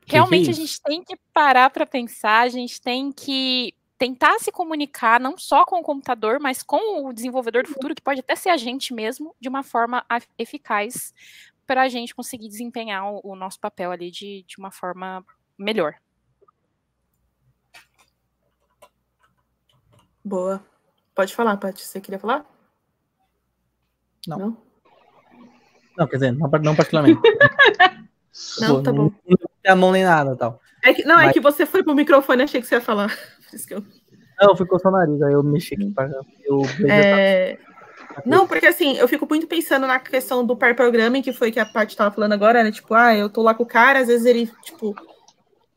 realmente a gente tem que parar para pensar, a gente tem que tentar se comunicar não só com o computador, mas com o desenvolvedor do futuro, que pode até ser a gente mesmo, de uma forma eficaz para a gente conseguir desempenhar o nosso papel ali de uma forma melhor. Boa. Pode falar, Paty. Você queria falar? Não. Não, quer dizer, não particularmente. Não, tá bom. Não tem a mão nem nada tal. É que você foi pro microfone, achei que você ia falar. Por isso que eu... Não, fui coçar o nariz, aí eu mexi aqui pra... Não, porque assim, eu fico muito pensando na questão do pair programming, que foi que a Paty tava falando agora, né? Tipo, eu tô lá com o cara, às vezes ele, tipo,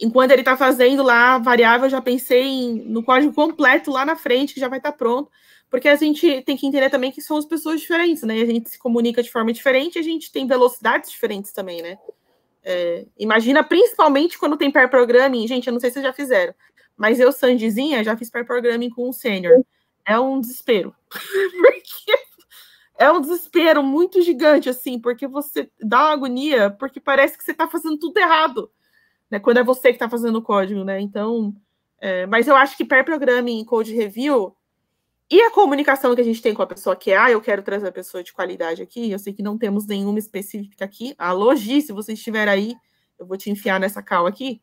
enquanto ele tá fazendo lá a variável, eu já pensei no código completo lá na frente, que já vai estar pronto. Porque a gente tem que entender também que somos pessoas diferentes, né? E a gente se comunica de forma diferente, a gente tem velocidades diferentes também, né? Imagina, principalmente quando tem pair programming, gente, eu não sei se vocês já fizeram, mas eu, Sandizinha, já fiz pair programming com um sênior. É um desespero. Porque é um desespero muito gigante, assim, porque você dá uma agonia, porque parece que você está fazendo tudo errado, né? Quando é você que está fazendo o código, né? Então, mas eu acho que pair programming e code review e a comunicação que a gente tem com a pessoa que eu quero trazer a pessoa de qualidade aqui, eu sei que não temos nenhuma específica aqui. Alô, Gi, se você estiver aí, eu vou te enfiar nessa cal aqui.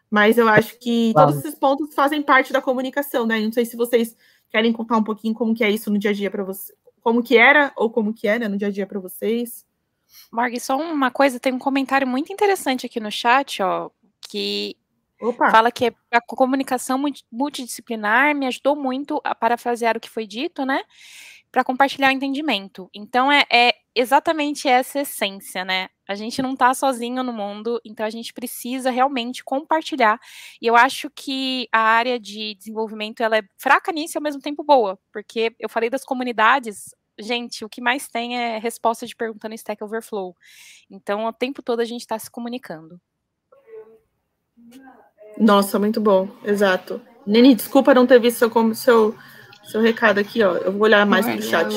Mas eu acho que todos esses pontos fazem parte da comunicação, né? Não sei se vocês querem contar um pouquinho como que é isso no dia a dia para vocês. Como que era ou como que é, né, no dia a dia para vocês. Morgan, só uma coisa, tem um comentário muito interessante aqui no chat, ó, que... Opa. Fala que a comunicação multidisciplinar me ajudou muito a parafrasear o que foi dito, né? Para compartilhar o entendimento. Então, é exatamente essa essência, né? A gente não está sozinho no mundo, então a gente precisa realmente compartilhar. E eu acho que a área de desenvolvimento, ela é fraca nisso e ao mesmo tempo boa, porque eu falei das comunidades, gente, o que mais tem é resposta de pergunta no Stack Overflow. Então, o tempo todo a gente está se comunicando. Nossa, muito bom, exato. Neni, desculpa não ter visto seu recado aqui, ó. Eu vou olhar mais pro chat.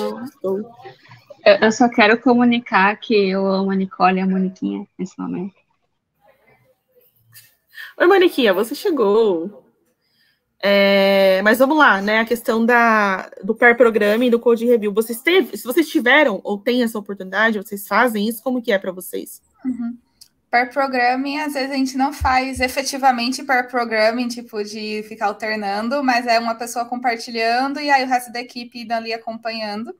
Eu só quero comunicar que eu amo a Nicole e a Moniquinha nesse momento. Oi, Moniquinha, você chegou. Mas vamos lá, né? A questão do pair programming e do code review. Se vocês tiveram ou têm essa oportunidade, vocês fazem isso, como que é para vocês? Uhum. Pair programming, às vezes a gente não faz efetivamente pair programming, tipo, de ficar alternando, mas é uma pessoa compartilhando e aí o resto da equipe indo ali acompanhando.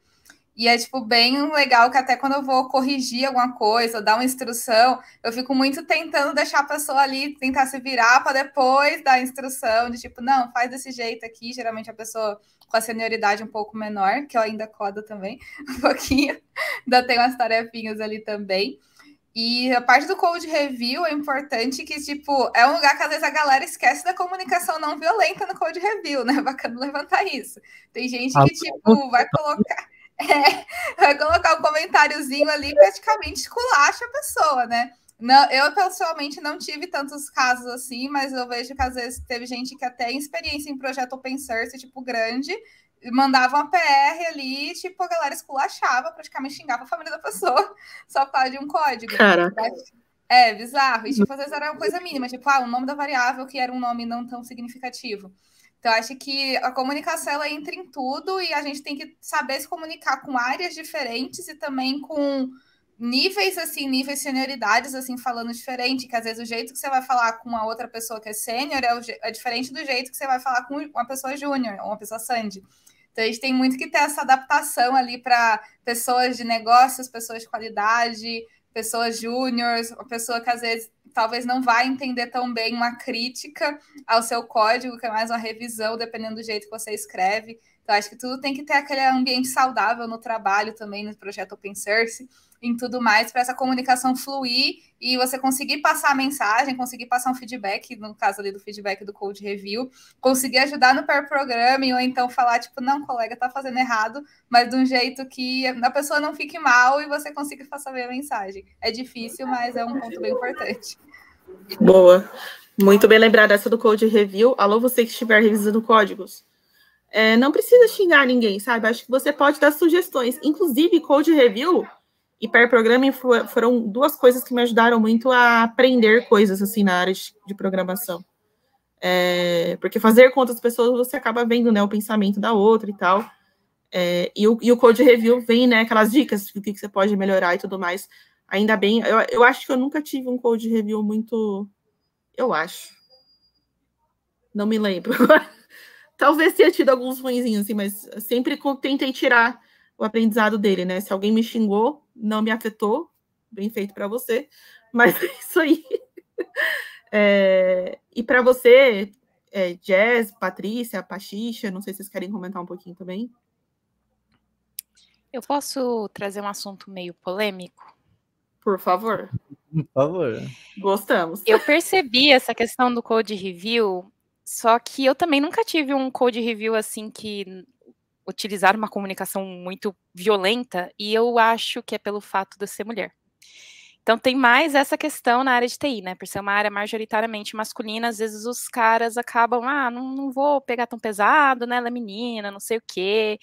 E é, tipo, bem legal que até quando eu vou corrigir alguma coisa, dar uma instrução, eu fico muito tentando deixar a pessoa ali, tentar se virar para depois dar a instrução, de tipo, não, faz desse jeito aqui. Geralmente a pessoa com a senioridade um pouco menor, que eu ainda codo também, um pouquinho. Ainda tenho umas tarefinhas ali também. E a parte do code review é importante que, tipo, é um lugar que às vezes a galera esquece da comunicação não violenta no code review, né? Bacana levantar isso. Tem gente que, tipo, vai colocar um comentáriozinho ali, praticamente esculacha a pessoa, né? Não, eu, pessoalmente, não tive tantos casos assim, mas eu vejo que às vezes teve gente que até em experiência em projeto open source, tipo, grande, mandava uma PR ali, tipo, a galera esculachava, praticamente xingava a família da pessoa só por causa de um código. Caraca. É bizarro. E, tipo, às vezes era uma coisa mínima, tipo, o nome da variável que era um nome não tão significativo. Então, acho que a comunicação, ela entra em tudo e a gente tem que saber se comunicar com áreas diferentes e também com níveis, assim, níveis senioridades, assim, falando diferente, que às vezes o jeito que você vai falar com uma outra pessoa que é sênior é diferente do jeito que você vai falar com uma pessoa júnior ou uma pessoa sandy. Então, a gente tem muito que ter essa adaptação ali para pessoas de negócios, pessoas de qualidade, pessoas júniores, uma pessoa que às vezes talvez não vai entender tão bem uma crítica ao seu código, que é mais uma revisão, dependendo do jeito que você escreve. Então, acho que tudo tem que ter aquele ambiente saudável no trabalho também, no projeto open source, em tudo mais, para essa comunicação fluir e você conseguir passar a mensagem, conseguir passar um feedback, no caso ali do feedback do code review, conseguir ajudar no pair programming, ou então falar, tipo, não, colega, tá fazendo errado, mas de um jeito que a pessoa não fique mal e você consiga saber a mensagem. É difícil, mas é um ponto bem importante. Boa. Muito bem lembrada essa do code review. Alô, você que estiver revisando códigos. Não precisa xingar ninguém, sabe? Acho que você pode dar sugestões. Inclusive, code review e pair programming foram duas coisas que me ajudaram muito a aprender coisas, assim, na área de programação. Porque fazer com outras pessoas, você acaba vendo, né, o pensamento da outra e tal. E o code review vem, né, aquelas dicas do que você pode melhorar e tudo mais. Ainda bem, eu acho que eu nunca tive um code review muito... Eu acho. Não me lembro. Talvez tenha tido alguns ruinzinhos, assim, mas sempre tentei tirar o aprendizado dele, né? Se alguém me xingou, não me afetou, bem feito para você, mas é isso aí. E para você, Jazz, Patrícia, Pachicha, não sei se vocês querem comentar um pouquinho também. Eu posso trazer um assunto meio polêmico? Por favor. Por favor. Gostamos. Eu percebi essa questão do code review, só que eu também nunca tive um code review assim que utilizar uma comunicação muito violenta, e eu acho que é pelo fato de eu ser mulher. Então tem mais essa questão na área de TI, né? Por ser uma área majoritariamente masculina, às vezes os caras acabam, não vou pegar tão pesado, né? Ela é menina, não sei o quê.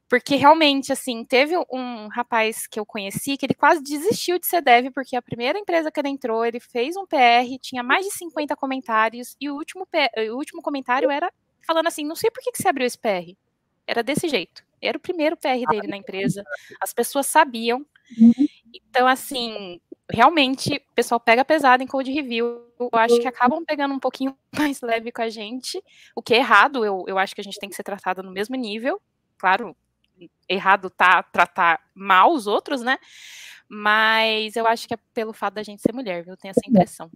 Porque realmente, assim, teve um rapaz que eu conheci que ele quase desistiu de ser dev, porque a primeira empresa que ele entrou, ele fez um PR, tinha mais de 50 comentários, e o último comentário era falando assim, não sei por que você abriu esse PR. Era desse jeito. Era o primeiro PR dele na empresa, as pessoas sabiam. Então, assim, realmente, o pessoal pega pesado em code review. Eu acho que acabam pegando um pouquinho mais leve com a gente, o que é errado. Eu acho que a gente tem que ser tratada no mesmo nível. Claro, errado tá tratar mal os outros, né? Mas eu acho que é pelo fato da gente ser mulher, viu? Eu tenho essa impressão.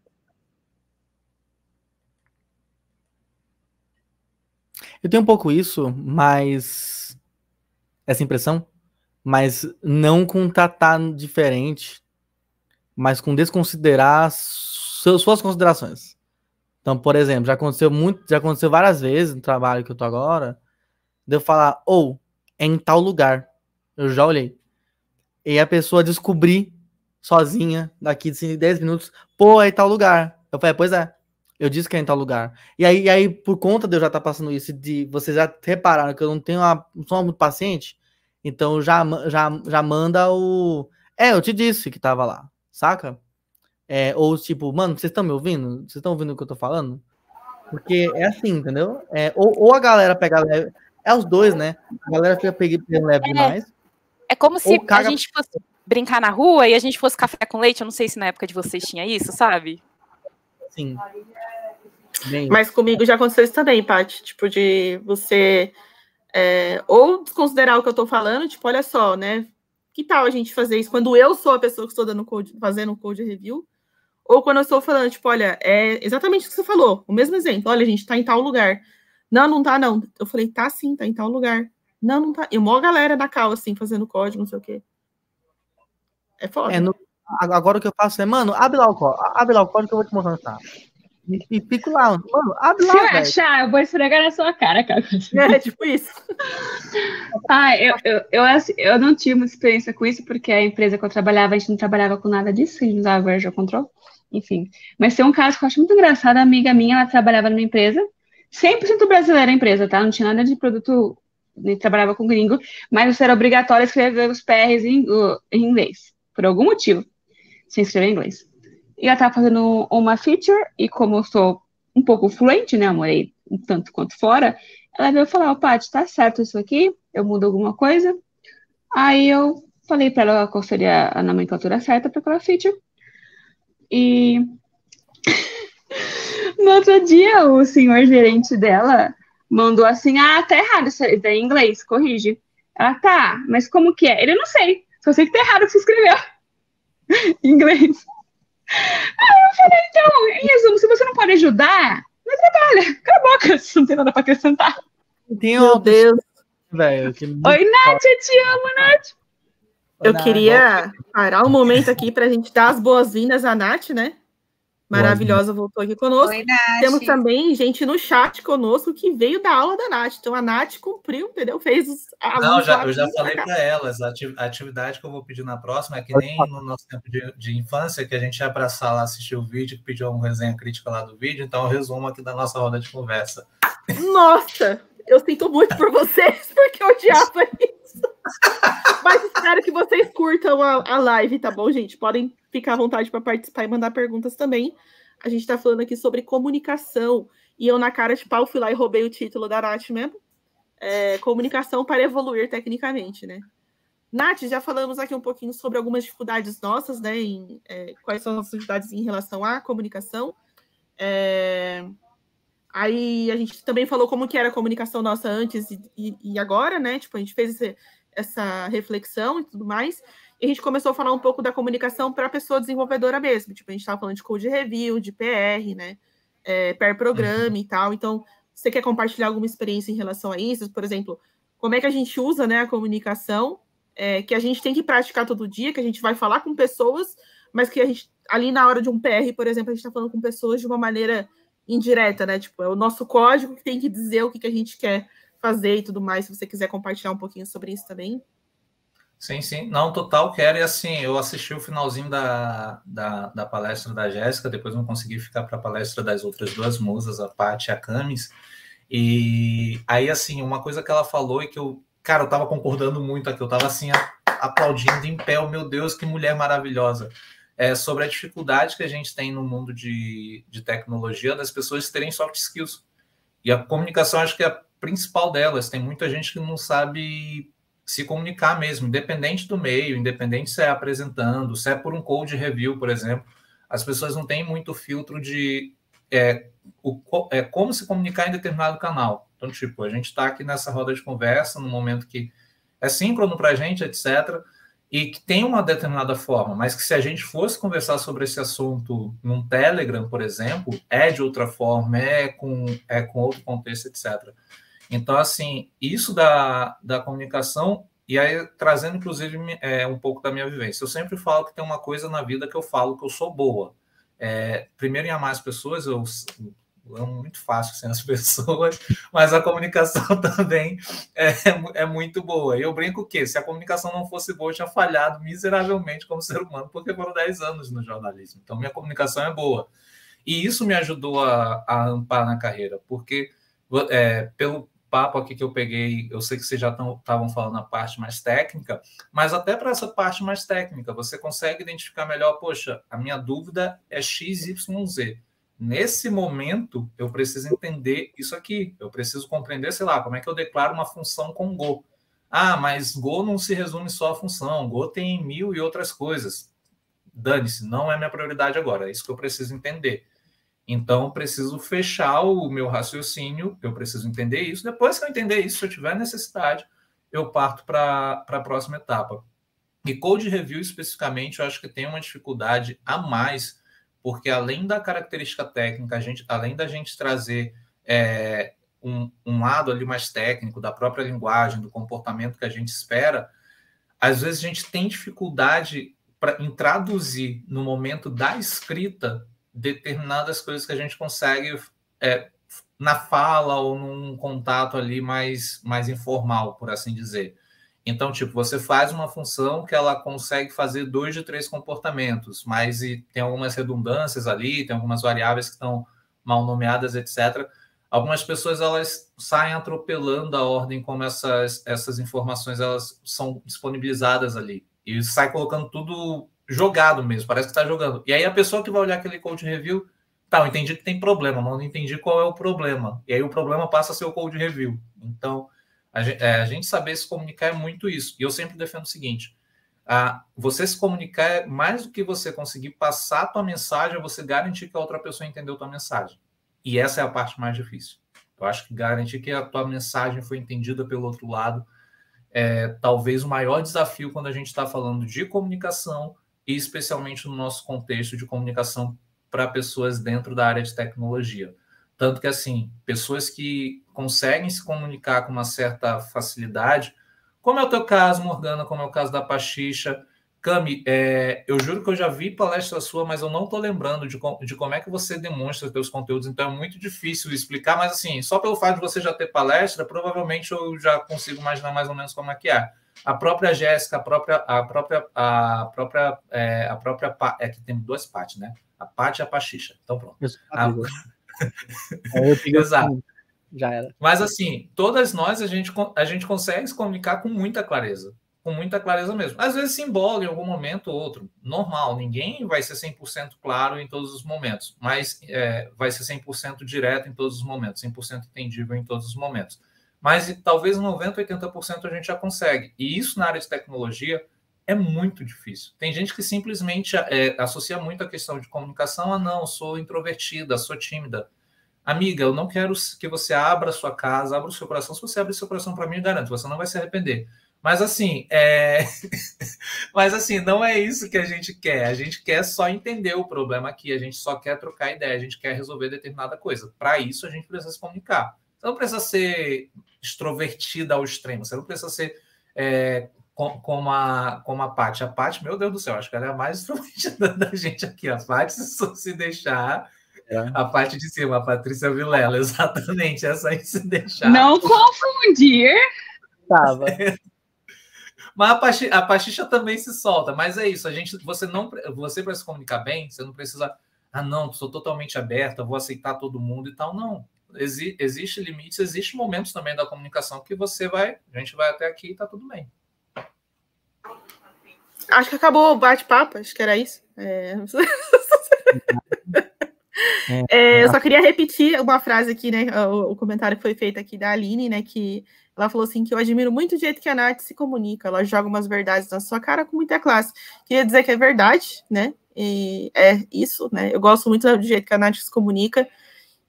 Eu tenho um pouco isso, mas... essa impressão, mas não com tratar diferente, mas com desconsiderar suas considerações. Então, por exemplo, já aconteceu várias vezes no trabalho que eu tô agora, de eu falar, é em tal lugar. Eu já olhei. E a pessoa descobrir sozinha, daqui de 10 minutos, é em tal lugar. Eu falei, pois é, eu disse que é em tal lugar. E aí por conta de eu já estar passando isso, de vocês já repararam que eu não sou muito paciente, então já manda o... eu te disse que tava lá, saca? Ou tipo, mano, vocês estão me ouvindo? Vocês estão ouvindo o que eu tô falando? Porque é assim, entendeu? Ou a galera pega leve... os dois, né? A galera fica pegando leve demais. É como se a gente fosse brincar na rua e a gente fosse café com leite. Eu não sei se na época de vocês tinha isso, sabe? Sim. Mas comigo já aconteceu isso também, Paty. Tipo, de você ou desconsiderar o que eu tô falando, tipo, olha só, né? Que tal a gente fazer isso quando eu sou a pessoa que estou fazendo o code review? Ou quando eu estou falando, tipo, olha, é exatamente o que você falou, o mesmo exemplo. Olha, a gente tá em tal lugar. Não tá, não. Eu falei, tá sim, tá em tal lugar. Não tá. E uma galera na cal, assim, fazendo código, não sei o quê. É foda. Agora o que eu faço é, mano, abre lá o código que eu vou te mostrar onde tá. E fico lá, mano, abre lá, velho. Se eu achar, eu vou esfregar na sua cara, cara. Tipo isso. Eu não tive uma experiência com isso, porque a empresa que eu trabalhava, a gente não trabalhava com nada disso, a gente usava version control, enfim. Mas tem um caso que eu acho muito engraçado, a amiga minha, ela trabalhava numa empresa, 100% brasileira a empresa, tá? Não tinha nada de produto, nem trabalhava com gringo, mas isso era obrigatório escrever os PRs em inglês, por algum motivo, sem escrever em inglês. E ela estava fazendo uma feature, e como eu sou um pouco fluente, né, eu morei um tanto quanto fora, ela veio falar, Paty, tá certo isso aqui? Eu mudo alguma coisa? Aí eu falei para ela qual seria a nomenclatura certa para aquela feature. E no outro dia, o senhor gerente dela mandou assim, tá errado isso aí, tá em inglês, corrige. Ela, tá, mas como que é? Ele, não sei, só sei que tá errado o que você escreveu em inglês. Aí eu falei, então, em resumo, se você não pode ajudar, não trabalha, cala a boca, você não tem nada pra acrescentar. Meu Deus. Velho, Oi, Nath, eu te amo, Nath. Eu queria parar um momento aqui pra gente dar as boas-vindas à Nath, né? Maravilhosa, voltou aqui conosco. Oi, Nath. Temos também gente no chat conosco que veio da aula da Nath. Então, a Nath cumpriu, entendeu? Fez os alunos. Não, eu já falei para elas. A atividade que eu vou pedir na próxima é que nem no nosso tempo de infância, que a gente ia para a sala assistir o vídeo, pediu uma resenha crítica lá do vídeo. Então, eu resumo aqui da nossa roda de conversa. Nossa! Eu sinto muito por vocês, porque eu odiava isso. Mas espero que vocês curtam a live, tá bom, gente? Podem ficar à vontade para participar e mandar perguntas também. A gente está falando aqui sobre comunicação. E eu, na cara de pau, fui lá e roubei o título da Nath mesmo. Comunicação para evoluir tecnicamente, né? Nath, já falamos aqui um pouquinho sobre algumas dificuldades nossas, né? Quais são as nossas dificuldades em relação à comunicação. Aí a gente também falou como que era a comunicação nossa antes e agora, né? Tipo, a gente fez essa reflexão e tudo mais, e a gente começou a falar um pouco da comunicação para a pessoa desenvolvedora mesmo. Tipo, a gente estava falando de code review, de PR, né? Pair programming e tal. Então, você quer compartilhar alguma experiência em relação a isso? Por exemplo, como é que a gente usa, né, a comunicação, que a gente tem que praticar todo dia, que a gente vai falar com pessoas, mas que a gente, ali na hora de um PR, por exemplo, a gente está falando com pessoas de uma maneira indireta, né? Tipo, é o nosso código que tem que dizer o que a gente quer fazer e tudo mais. Se você quiser compartilhar um pouquinho sobre isso também. Sim, sim. Não, total quero. E assim, eu assisti o finalzinho da palestra da Jéssica, depois não consegui ficar para a palestra das outras duas musas, a Paty e a Camis. E aí, assim, uma coisa que ela falou e que eu tava concordando muito aqui, eu tava assim, aplaudindo em pé, oh, meu Deus, que mulher maravilhosa. Sobre a dificuldade que a gente tem no mundo de tecnologia das pessoas terem soft skills. E a comunicação, acho que é a principal delas. Tem muita gente que não sabe se comunicar mesmo, independente do meio, independente se é apresentando, se é por um code review, por exemplo. As pessoas não têm muito filtro de como se comunicar em determinado canal. Então, tipo, a gente está aqui nessa roda de conversa, num momento que é síncrono para a gente, etc., e que tem uma determinada forma, mas que se a gente fosse conversar sobre esse assunto num Telegram, por exemplo, é de outra forma, com outro contexto, etc. Então, assim, isso da comunicação, e aí trazendo, inclusive, um pouco da minha vivência. Eu sempre falo que tem uma coisa na vida que eu falo que eu sou boa. Primeiro, em amar as pessoas, eu amo muito fácil sem as pessoas, mas a comunicação também é muito boa. E eu brinco que, se a comunicação não fosse boa, eu tinha falhado miseravelmente como ser humano, porque foram 10 anos no jornalismo. Então, minha comunicação é boa. E isso me ajudou a ampar na carreira, porque pelo papo aqui que eu peguei, eu sei que vocês já estavam falando a parte mais técnica, mas até para essa parte mais técnica, você consegue identificar melhor, poxa, a minha dúvida é XYZ. Nesse momento, eu preciso entender isso aqui. Eu preciso compreender, sei lá, como é que eu declaro uma função com Go. Ah, mas Go não se resume só a função. Go tem 1000 e outras coisas. Dane-se, não é minha prioridade agora. É isso que eu preciso entender. Então, eu preciso fechar o meu raciocínio, eu preciso entender isso. Depois que eu entender isso, se eu tiver necessidade, eu parto para a próxima etapa. E code review, especificamente, eu acho que tem uma dificuldade a mais, porque além da característica técnica, além da gente trazer um lado ali mais técnico, da própria linguagem, do comportamento que a gente espera, às vezes a gente tem dificuldade em traduzir no momento da escrita determinadas coisas que a gente consegue na fala ou num contato ali mais informal, por assim dizer. Então, tipo, você faz uma função que ela consegue fazer 2 de 3 comportamentos, mas tem algumas redundâncias ali, tem algumas variáveis que estão mal nomeadas, etc. Algumas pessoas, elas saem atropelando a ordem como essas informações elas são disponibilizadas ali. E sai colocando tudo jogado mesmo, parece que está jogando. E aí a pessoa que vai olhar aquele code review, eu entendi que tem problema, mas não entendi qual é o problema. E aí o problema passa a ser o code review. Então, a gente saber se comunicar é muito isso. E eu sempre defendo o seguinte, você se comunicar, mais do que você conseguir passar a tua mensagem, é você garantir que a outra pessoa entendeu a tua mensagem. E essa é a parte mais difícil. Eu acho que garantir que a tua mensagem foi entendida pelo outro lado é talvez o maior desafio quando a gente está falando de comunicação e especialmente no nosso contexto de comunicação para pessoas dentro da área de tecnologia. Tanto que, assim, pessoas que conseguem se comunicar com uma certa facilidade, como é o teu caso, Morgana, como é o caso da Pachicha. Cami, eu juro que eu já vi palestra sua, mas eu não estou lembrando de como é que você demonstra seus conteúdos, então é muito difícil explicar, mas, assim, só pelo fato de você já ter palestra, provavelmente eu já consigo imaginar mais ou menos como é que é. A própria Jéssica, que tem 2 Paty, né? A Paty e a Pachicha. Então, pronto. Exato. Já era. Mas, assim, todas nós, a gente consegue se comunicar com muita clareza. Com muita clareza mesmo. Às vezes se embola em algum momento ou outro. Normal, ninguém vai ser 100% claro em todos os momentos, mas vai ser 100% direto em todos os momentos, 100% entendível em todos os momentos. Mas talvez 90%, 80% a gente já consegue. E isso na área de tecnologia é muito difícil. Tem gente que simplesmente associa muito a questão de comunicação não, sou introvertida, sou tímida. Amiga, eu não quero que você abra a sua casa, abra o seu coração. Se você abrir seu coração para mim, eu garanto, você não vai se arrepender. Mas assim, mas assim, não é isso que a gente quer. A gente quer só entender o problema aqui, a gente só quer trocar ideia, a gente quer resolver determinada coisa. Para isso, a gente precisa se comunicar. Você não precisa ser extrovertida ao extremo, você não precisa ser como a Paty. A Paty, meu Deus do céu, acho que ela é a mais extrovertida da gente aqui. A Paty, se deixar... A parte de cima, a Patrícia Vilela, exatamente, essa aí se deixar. Não confundir. Tava. Mas a Pachicha também se solta, mas é isso, você para se comunicar bem, você não precisa, não, sou totalmente aberta, vou aceitar todo mundo e tal, não. Existe limites, existe momentos também da comunicação que a gente vai até aqui e tá tudo bem. Acho que acabou o bate-papo, acho que era isso. Eu só queria repetir uma frase aqui, né? O comentário que foi feito aqui da Aline, né? Que ela falou assim: que eu admiro muito o jeito que a Nath se comunica, ela joga umas verdades na sua cara com muita classe. Queria dizer que é verdade, né? E é isso, né? Eu gosto muito do jeito que a Nath se comunica.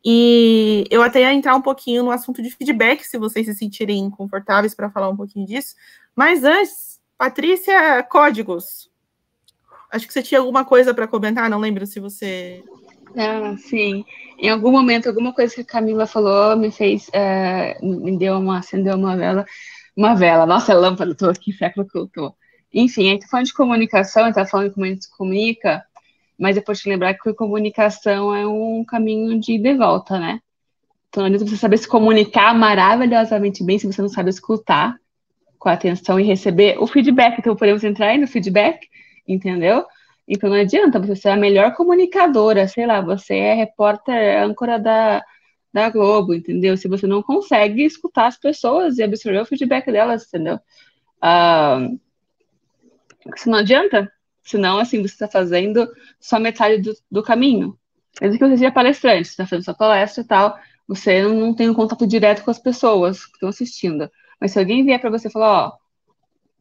E eu até ia entrar um pouquinho no assunto de feedback, se vocês se sentirem confortáveis para falar um pouquinho disso. Mas antes, Patrícia, códigos. Acho que você tinha alguma coisa para comentar, não lembro se você... Sim. Em algum momento, alguma coisa que a Camila falou me fez, acendeu uma vela. Nossa, lâmpada, tô aqui, século que eu tô. Enfim, a gente tá falando de comunicação, a gente tá falando de como a gente se comunica, mas depois de lembrar que comunicação é um caminho de ida e volta, né? Então, não adianta você saber se comunicar maravilhosamente bem se você não sabe escutar com atenção e receber o feedback. Então, podemos entrar aí no feedback, entendeu? Então, não adianta você ser a melhor comunicadora, sei lá, você é repórter, âncora da Globo, entendeu? Se você não consegue escutar as pessoas e absorver o feedback delas, entendeu? Isso não adianta. Senão, assim, você está fazendo só metade do caminho. Mesmo que você seja palestrante, você está fazendo sua palestra e tal, você não tem um contato direto com as pessoas que estão assistindo. Mas se alguém vier para você e falar,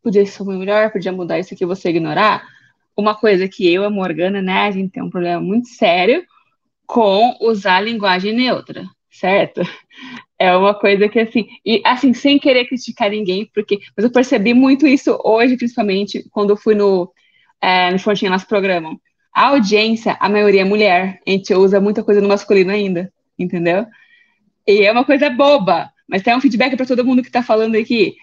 podia ser melhor, podia mudar isso aqui, você ignorar, uma coisa que eu e a Morgana, né, a gente tem um problema muito sério com usar a linguagem neutra, certo? É uma coisa que, assim, e assim, sem querer criticar ninguém, mas eu percebi muito isso hoje, principalmente, quando eu fui no Fontinha Nosso Programa. A audiência, a maioria é mulher, a gente usa muita coisa no masculino ainda, entendeu? E é uma coisa boba, mas tem um feedback para todo mundo que está falando aqui.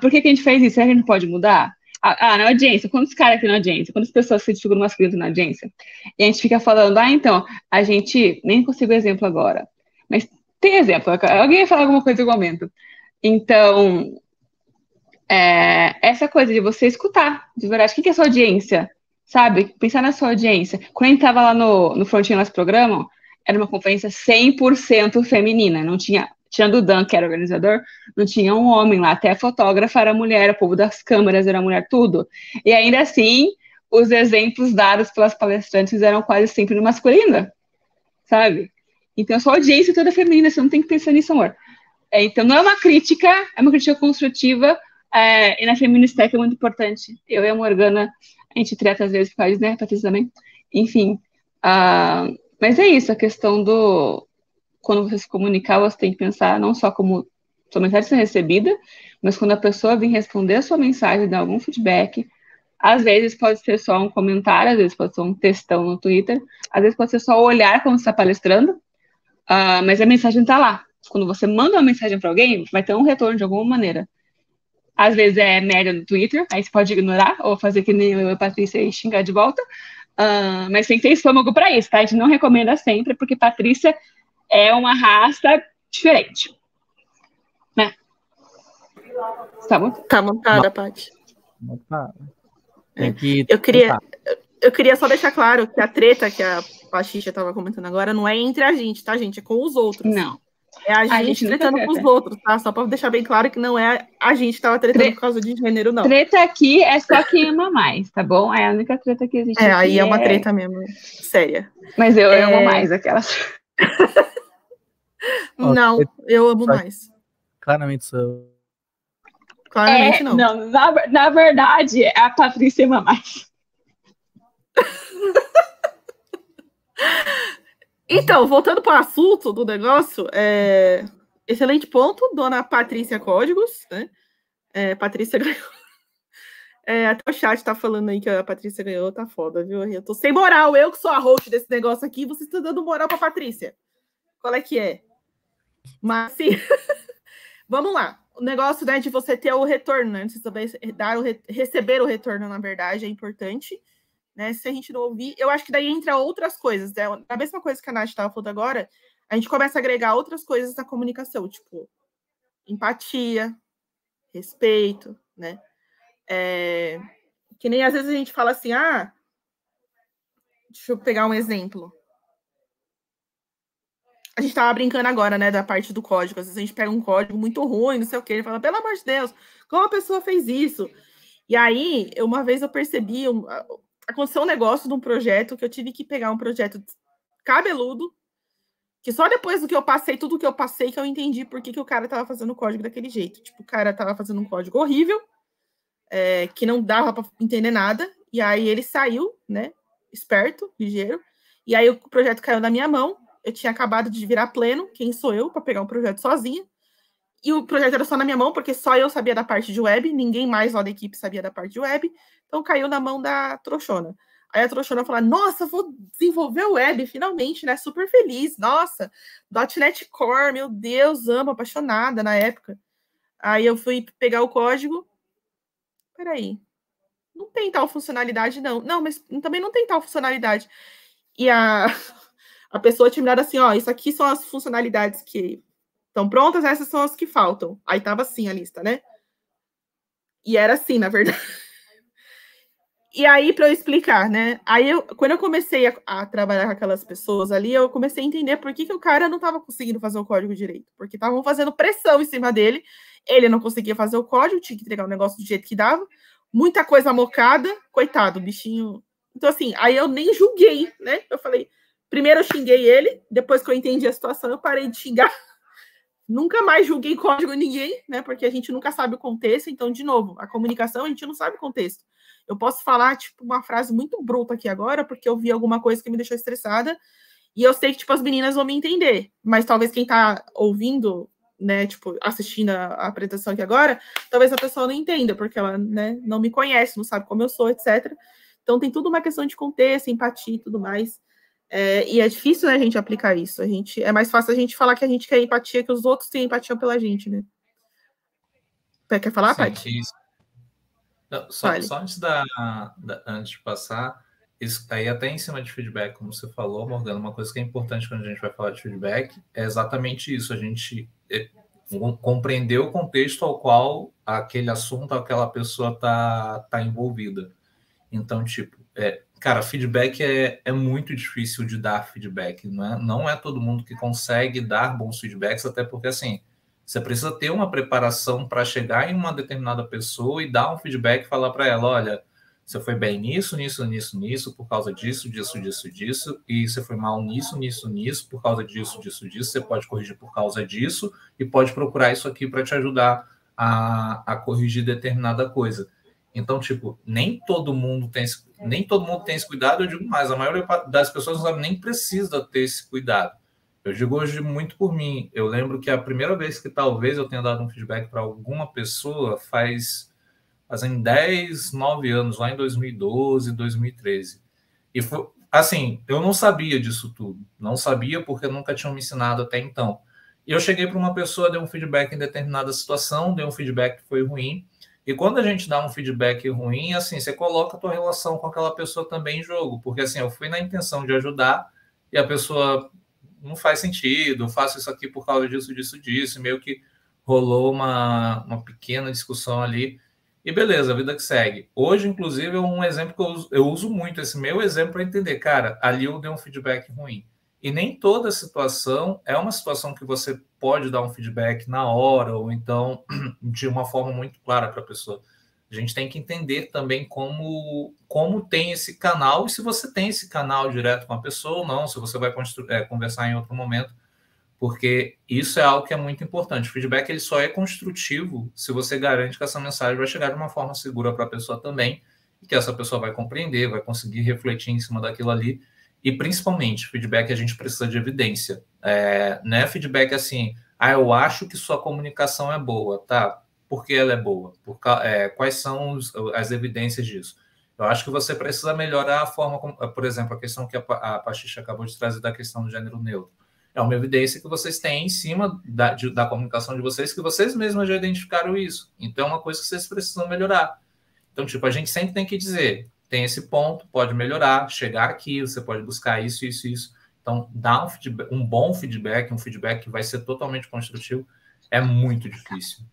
Por que a gente fez isso? Será que a gente pode mudar? Na audiência, quantos caras tem na audiência? Quantas pessoas se identificam no masculino na audiência? E a gente fica falando, então, a gente, nem consigo exemplo agora, mas tem exemplo, alguém vai falar alguma coisa em algum momento. Então, essa coisa de você escutar, de verdade, o que é a sua audiência? Sabe? Pensar na sua audiência. Quando a gente estava lá no Frontinho Nosso Programa, era uma conferência 100% feminina, não tinha, tirando o Dan, que era organizador, não tinha um homem lá, até a fotógrafa era mulher, o povo das câmeras era mulher, tudo. E ainda assim, os exemplos dados pelas palestrantes eram quase sempre no masculino, sabe? Então, a sua audiência toda é feminina, você não tem que pensar nisso, amor. Então, não é uma crítica, é uma crítica construtiva, e na Feministec é muito importante. Eu e a Morgana, a gente trata às vezes por causa, né, Patrícia também? Enfim, mas é isso, a questão quando você se comunicar, você tem que pensar não só como sua mensagem ser recebida, mas quando a pessoa vir responder a sua mensagem, dar algum feedback, às vezes pode ser só um comentário, às vezes pode ser um textão no Twitter, às vezes pode ser só o olhar quando você está palestrando, mas a mensagem está lá. Quando você manda uma mensagem para alguém, vai ter um retorno de alguma maneira. Às vezes é merda no Twitter, aí você pode ignorar, ou fazer que nem eu e a Patrícia e xingar de volta, mas tem que ter estômago para isso, tá? A gente não recomenda sempre, porque Patrícia é uma raça diferente, né? Tá montada, Paty. Eu queria só deixar claro que a treta que a Pachicha estava comentando agora não é entre a gente, tá, gente? É com os outros. Não. É a gente tretando com os outros, tá? Só para deixar bem claro que não é a gente que estava tretando por causa de gênero, não. Treta aqui é só quem ama mais, tá bom? É a única treta que existe. Aí é uma treta mesmo, séria. Mas eu amo mais aquelas. Não, eu amo mais. Claramente sou. Claramente não. Não, na verdade, a Patrícia ama mais. Então, voltando para o assunto do negócio, excelente ponto, dona Patrícia Códigos, né? Patrícia ganhou. Até o chat tá falando aí que a Patrícia ganhou, tá foda, viu? Eu tô sem moral, eu que sou a host desse negócio aqui, vocês estão dando moral pra Patrícia. Qual é que é? Mas, sim, vamos lá. O negócio, né, de você ter o retorno, né? Você também receber o retorno, na verdade, é importante, né? Se a gente não ouvir, eu acho que daí entra outras coisas, né? A mesma coisa que a Nath estava falando agora, a gente começa a agregar outras coisas na comunicação, tipo empatia, respeito, né? Que nem às vezes a gente fala assim, deixa eu pegar um exemplo. A gente tava brincando agora, né, da parte do código. Às vezes a gente pega um código muito ruim, não sei o quê, e fala, pelo amor de Deus, como a pessoa fez isso? E aí, uma vez eu percebi, aconteceu um negócio de um projeto que eu tive que pegar um projeto cabeludo, que só depois do que eu passei, tudo que eu passei, que eu entendi por que o cara tava fazendo o código daquele jeito. Tipo, o cara tava fazendo um código horrível, que não dava para entender nada, e aí ele saiu, né, esperto, ligeiro, e aí o projeto caiu na minha mão, eu tinha acabado de virar pleno, quem sou eu para pegar um projeto sozinha, e o projeto era só na minha mão, porque só eu sabia da parte de web, ninguém mais lá da equipe sabia da parte de web, então caiu na mão da trouxona. Aí a trouxona falou, nossa, vou desenvolver o web, finalmente, né, super feliz, nossa, .NET Core, meu Deus, amo, apaixonada na época. Aí eu fui pegar o código, peraí, não tem tal funcionalidade, não. Não, mas também não tem tal funcionalidade. E a pessoa tinha mirado assim, isso aqui são as funcionalidades que estão prontas, essas são as que faltam. Aí tava assim a lista, né? E era assim, na verdade. E aí, para eu explicar, né? Aí, quando eu comecei a trabalhar com aquelas pessoas ali, eu comecei a entender por que o cara não estava conseguindo fazer o código direito. Porque estavam fazendo pressão em cima dele, ele não conseguia fazer o código, tinha que entregar o negócio do jeito que dava, muita coisa mocada, coitado, o bichinho. Então, assim, aí eu nem julguei, né? Eu falei, primeiro eu xinguei ele, depois que eu entendi a situação, eu parei de xingar. Nunca mais julguei código ninguém, né? Porque a gente nunca sabe o contexto. Então, de novo, a comunicação, a gente não sabe o contexto. Eu posso falar, tipo, uma frase muito bruta aqui agora, porque eu vi alguma coisa que me deixou estressada, e eu sei que, tipo, as meninas vão me entender. Mas talvez quem tá ouvindo, né, tipo, assistindo a apresentação aqui agora, talvez a pessoa não entenda, porque ela, né, não me conhece, não sabe como eu sou, etc. Então, tem tudo uma questão de contexto, empatia e tudo mais. E é difícil, né, a gente aplicar isso. É mais fácil a gente falar que a gente quer empatia, que os outros têm empatia pela gente, né? Quer falar, Paty? Só antes antes de passar, isso aí até em cima de feedback, como você falou, Morgana, uma coisa que é importante quando a gente vai falar de feedback é exatamente isso, a gente compreender o contexto ao qual aquele assunto, aquela pessoa tá envolvida. Então, tipo, cara, feedback é muito difícil de dar feedback, não é todo mundo que consegue dar bons feedbacks, até porque, assim, você precisa ter uma preparação para chegar em uma determinada pessoa e dar um feedback e falar para ela, olha, você foi bem nisso, por causa disso, e você foi mal nisso, por causa disso, você pode corrigir por causa disso e pode procurar isso aqui para te ajudar a corrigir determinada coisa. Então, tipo, nem todo mundo tem esse cuidado, eu digo mais, a maioria das pessoas não sabe nem precisa ter esse cuidado. Eu digo hoje muito por mim. Eu lembro que a primeira vez que talvez eu tenha dado um feedback para alguma pessoa fazem 10, 9 anos, lá em 2012, 2013. E foi, assim, eu não sabia disso tudo. Não sabia porque nunca tinham me ensinado até então. E eu cheguei para uma pessoa, dei um feedback em determinada situação, dei um feedback que foi ruim. E quando a gente dá um feedback ruim, assim, você coloca a tua relação com aquela pessoa também em jogo. Porque, assim, eu fui na intenção de ajudar e a pessoa... não faz sentido, eu faço isso aqui por causa disso, meio que rolou uma pequena discussão ali, e beleza, a vida que segue. Hoje, inclusive, é um exemplo que eu uso muito, esse meu exemplo para entender, cara, ali eu dei um feedback ruim. E nem toda situação é uma situação que você pode dar um feedback na hora, ou então de uma forma muito clara para a pessoa. A gente tem que entender também como tem esse canal, e se você tem esse canal direto com a pessoa ou não, se você vai conversar em outro momento, porque isso é algo que é muito importante. O feedback ele só é construtivo se você garante que essa mensagem vai chegar de uma forma segura para a pessoa também, e que essa pessoa vai compreender, vai conseguir refletir em cima daquilo ali, e principalmente, feedback a gente precisa de evidência. Não é feedback assim, eu acho que sua comunicação é boa, tá? por que ela é boa, quais são as evidências disso. Eu acho que você precisa melhorar a forma, por exemplo, a questão que a Pachicha acabou de trazer da questão do gênero neutro. É uma evidência que vocês têm em cima da comunicação de vocês, que vocês mesmos já identificaram isso. Então, é uma coisa que vocês precisam melhorar. Então, tipo, a gente sempre tem que dizer, tem esse ponto, pode melhorar, chegar aqui, você pode buscar isso, isso, isso. Então, dar um bom feedback, um feedback que vai ser totalmente construtivo, é muito difícil.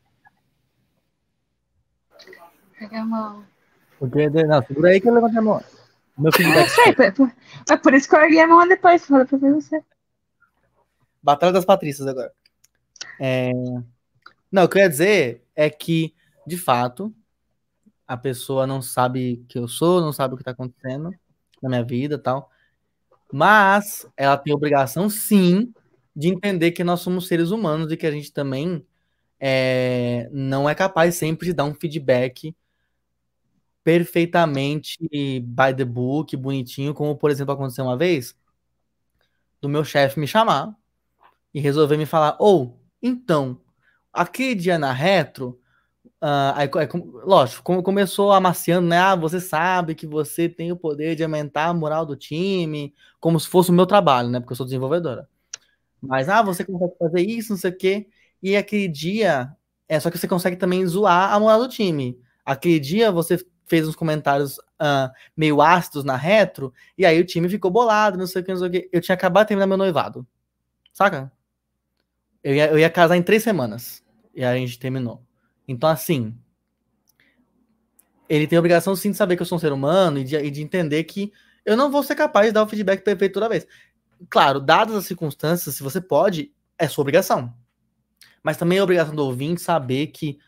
Pega a mão. Não, segura aí que eu levantei a mão. Meu feedback. É por isso que eu erguei a mão depois, falei pra você. Batalha das Patrícias agora. Não, o que eu ia dizer é que, de fato, a pessoa não sabe quem eu sou, não sabe o que está acontecendo na minha vida e tal. Mas ela tem obrigação, sim, de entender que nós somos seres humanos e que a gente também não é capaz sempre de dar um feedback perfeitamente by the book, bonitinho, como, por exemplo, aconteceu uma vez do meu chefe me chamar e resolver me falar, então, aquele dia na retro, lógico, como começou amaciando, né? Você sabe que você tem o poder de aumentar a moral do time, como se fosse o meu trabalho, né? Porque eu sou desenvolvedora. Mas, você consegue fazer isso, não sei o quê. E aquele dia, só que você consegue também zoar a moral do time. Aquele dia você fez uns comentários meio ácidos na retro, e aí o time ficou bolado, não sei o que, não sei o que. Eu tinha acabado de terminar meu noivado. Saca? Eu ia casar em 3 semanas. E aí a gente terminou. Então, assim, ele tem a obrigação, sim, de saber que eu sou um ser humano e de entender que eu não vou ser capaz de dar o feedback perfeito toda vez. Claro, dadas as circunstâncias, se você pode, é sua obrigação. Mas também é obrigação do ouvinte saber que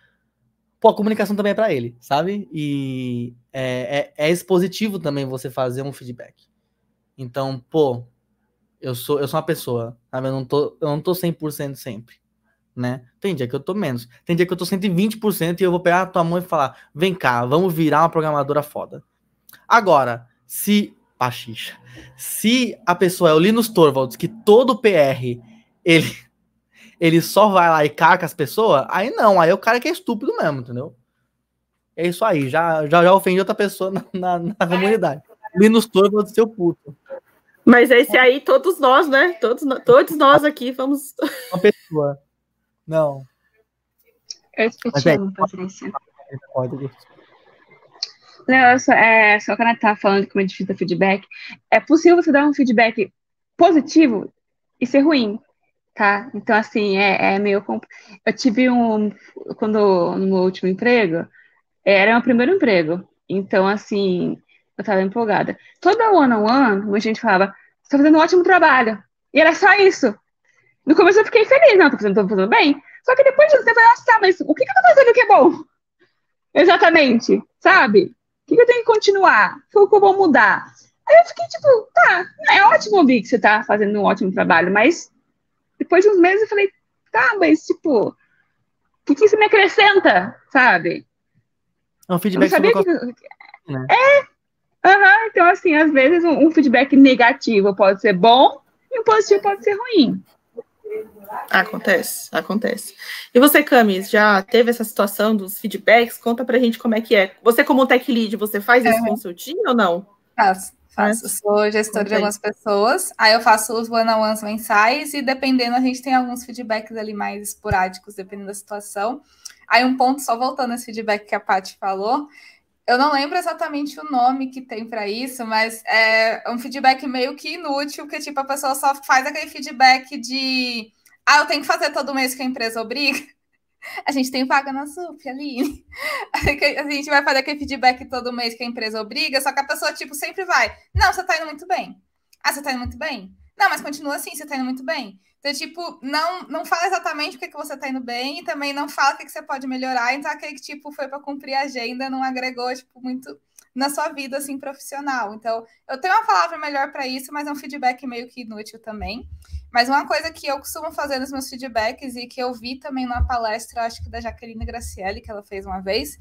a comunicação também é para ele, sabe? E é expositivo também você fazer um feedback. Então, eu sou uma pessoa, sabe? Eu não tô 100% sempre, né? Tem dia que eu tô menos. Tem dia que eu tô 120% e eu vou pegar a tua mão e falar, vem cá, vamos virar uma programadora foda. Agora, se a pessoa é o Linus Torvalds, que todo PR, ele só vai lá e caca as pessoas, aí não, aí o cara que é estúpido mesmo, entendeu? É isso aí, já ofendi outra pessoa na comunidade. Linus Torvalds, seu puto. Mas esse aí, todos nós, né? Todos nós aqui vamos... Uma pessoa. Não. Eu te amo, Patrícia. Não, só quando a gente tava falando de como é difícil dar feedback, é possível você dar um feedback positivo e ser ruim, tá? Então, assim, meio... Eu tive no meu último emprego, era meu primeiro emprego. Então, assim, eu tava empolgada. Toda one-on-one, a gente falava, você tá fazendo um ótimo trabalho. E era só isso. No começo eu fiquei feliz, não, tô fazendo bem. Só que depois de um tempo eu falei, mas o que eu tô fazendo que é bom? Exatamente, sabe? O que eu tenho que continuar? O que eu vou mudar? Aí eu fiquei tipo, tá, é ótimo ouvir que você tá fazendo um ótimo trabalho, mas depois de uns meses eu falei, tá, mas tipo, o que isso me acrescenta, sabe? É um feedback sobre né? Então assim, às vezes um feedback negativo pode ser bom e um positivo pode ser ruim. Acontece. E você, Camis, já teve essa situação dos feedbacks? Conta pra gente como é que é. Você, como tech lead, você faz isso com o seu time ou não? Faço. Sou gestora de algumas pessoas, aí eu faço os one-on-ones mensais e dependendo, a gente tem alguns feedbacks ali mais esporádicos, dependendo da situação. Aí um ponto, só voltando esse feedback que a Paty falou, eu não lembro exatamente o nome que tem para isso, mas é um feedback meio que inútil, que tipo, a pessoa só faz aquele feedback de eu tenho que fazer todo mês que a empresa obriga. A gente tem vaga na SUP, Aline. A gente vai fazer aquele feedback todo mês que a empresa obriga, só que a pessoa, tipo, sempre vai. Não, você tá indo muito bem. Você tá indo muito bem? Não, mas continua assim, você tá indo muito bem. Então, tipo, não fala exatamente o que você tá indo bem e também não fala o que você pode melhorar. Então, aquele que, tipo, foi para cumprir a agenda, não agregou, tipo, muito na sua vida, assim, profissional. Então, eu tenho uma palavra melhor para isso, mas é um feedback meio que inútil também. Mas uma coisa que eu costumo fazer nos meus feedbacks e que eu vi também numa palestra, acho que da Jaqueline Gracielli, que ela fez uma vez,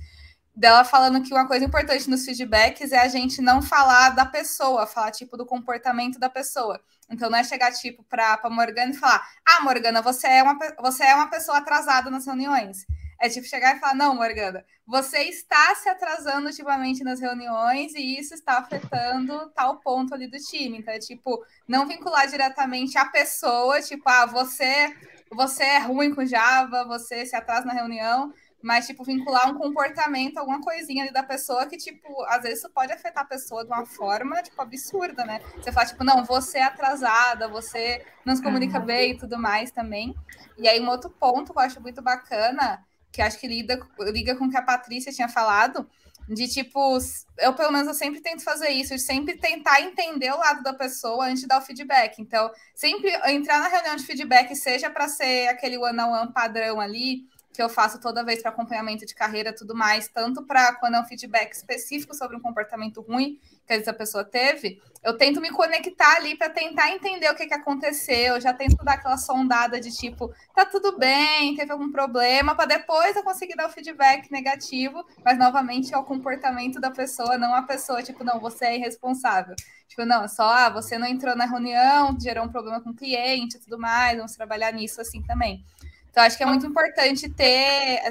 dela falando que uma coisa importante nos feedbacks é a gente não falar da pessoa, falar, tipo, do comportamento da pessoa. Então, não é chegar, tipo, para Morgana e falar, Morgana, você é uma pessoa atrasada nas reuniões. É tipo chegar e falar, não, Morgana, você está se atrasando ultimamente nas reuniões e isso está afetando tal ponto ali do time. Então, é tipo, não vincular diretamente a pessoa, tipo, você é ruim com Java, você se atrasa na reunião, mas, tipo, vincular um comportamento, alguma coisinha ali da pessoa que, tipo, às vezes isso pode afetar a pessoa de uma forma, tipo, absurda, né? Você fala, tipo, não, você é atrasada, você não se comunica bem e tudo mais também. E aí, um outro ponto que eu acho muito bacana, que acho que liga com o que a Patrícia tinha falado, de, tipo, eu, pelo menos, eu sempre tento fazer isso, de sempre tentar entender o lado da pessoa antes de dar o feedback. Então, sempre entrar na reunião de feedback, seja para ser aquele one-on-one padrão ali, que eu faço toda vez para acompanhamento de carreira e tudo mais, tanto para quando é um feedback específico sobre um comportamento ruim que às vezes a pessoa teve, eu tento me conectar ali para tentar entender o que aconteceu, eu já tento dar aquela sondada de tipo, tá tudo bem, teve algum problema, para depois eu conseguir dar o feedback negativo, mas novamente é o comportamento da pessoa, não a pessoa, tipo, não, você é irresponsável. Tipo, não, só, você não entrou na reunião, gerou um problema com o cliente e tudo mais, vamos trabalhar nisso assim também. Então, acho que é muito importante ter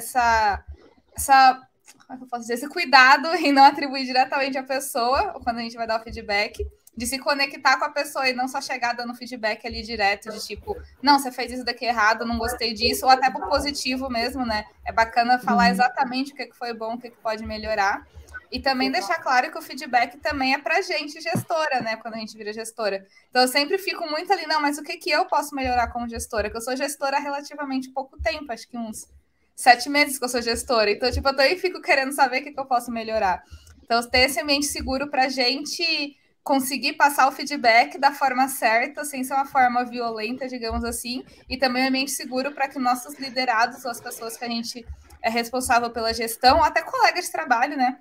como é que eu posso dizer, esse cuidado em não atribuir diretamente à pessoa, quando a gente vai dar o feedback, de se conectar com a pessoa e não só chegar dando feedback ali direto, de tipo, não, você fez isso daqui errado, não gostei disso, ou até pro positivo mesmo, né? É bacana falar exatamente o que foi bom, o que pode melhorar. E também deixar claro que o feedback também é pra gente, gestora, né? Quando a gente vira gestora. Então, eu sempre fico muito ali, não, mas o que eu posso melhorar como gestora? Que eu sou gestora há relativamente pouco tempo, acho que uns 7 meses que eu sou gestora. Então, tipo, eu também fico querendo saber o que eu posso melhorar. Então, ter esse ambiente seguro pra gente conseguir passar o feedback da forma certa, sem ser uma forma violenta, digamos assim, e também um ambiente seguro para que nossos liderados, ou as pessoas que a gente é responsável pela gestão, ou até colegas de trabalho, né?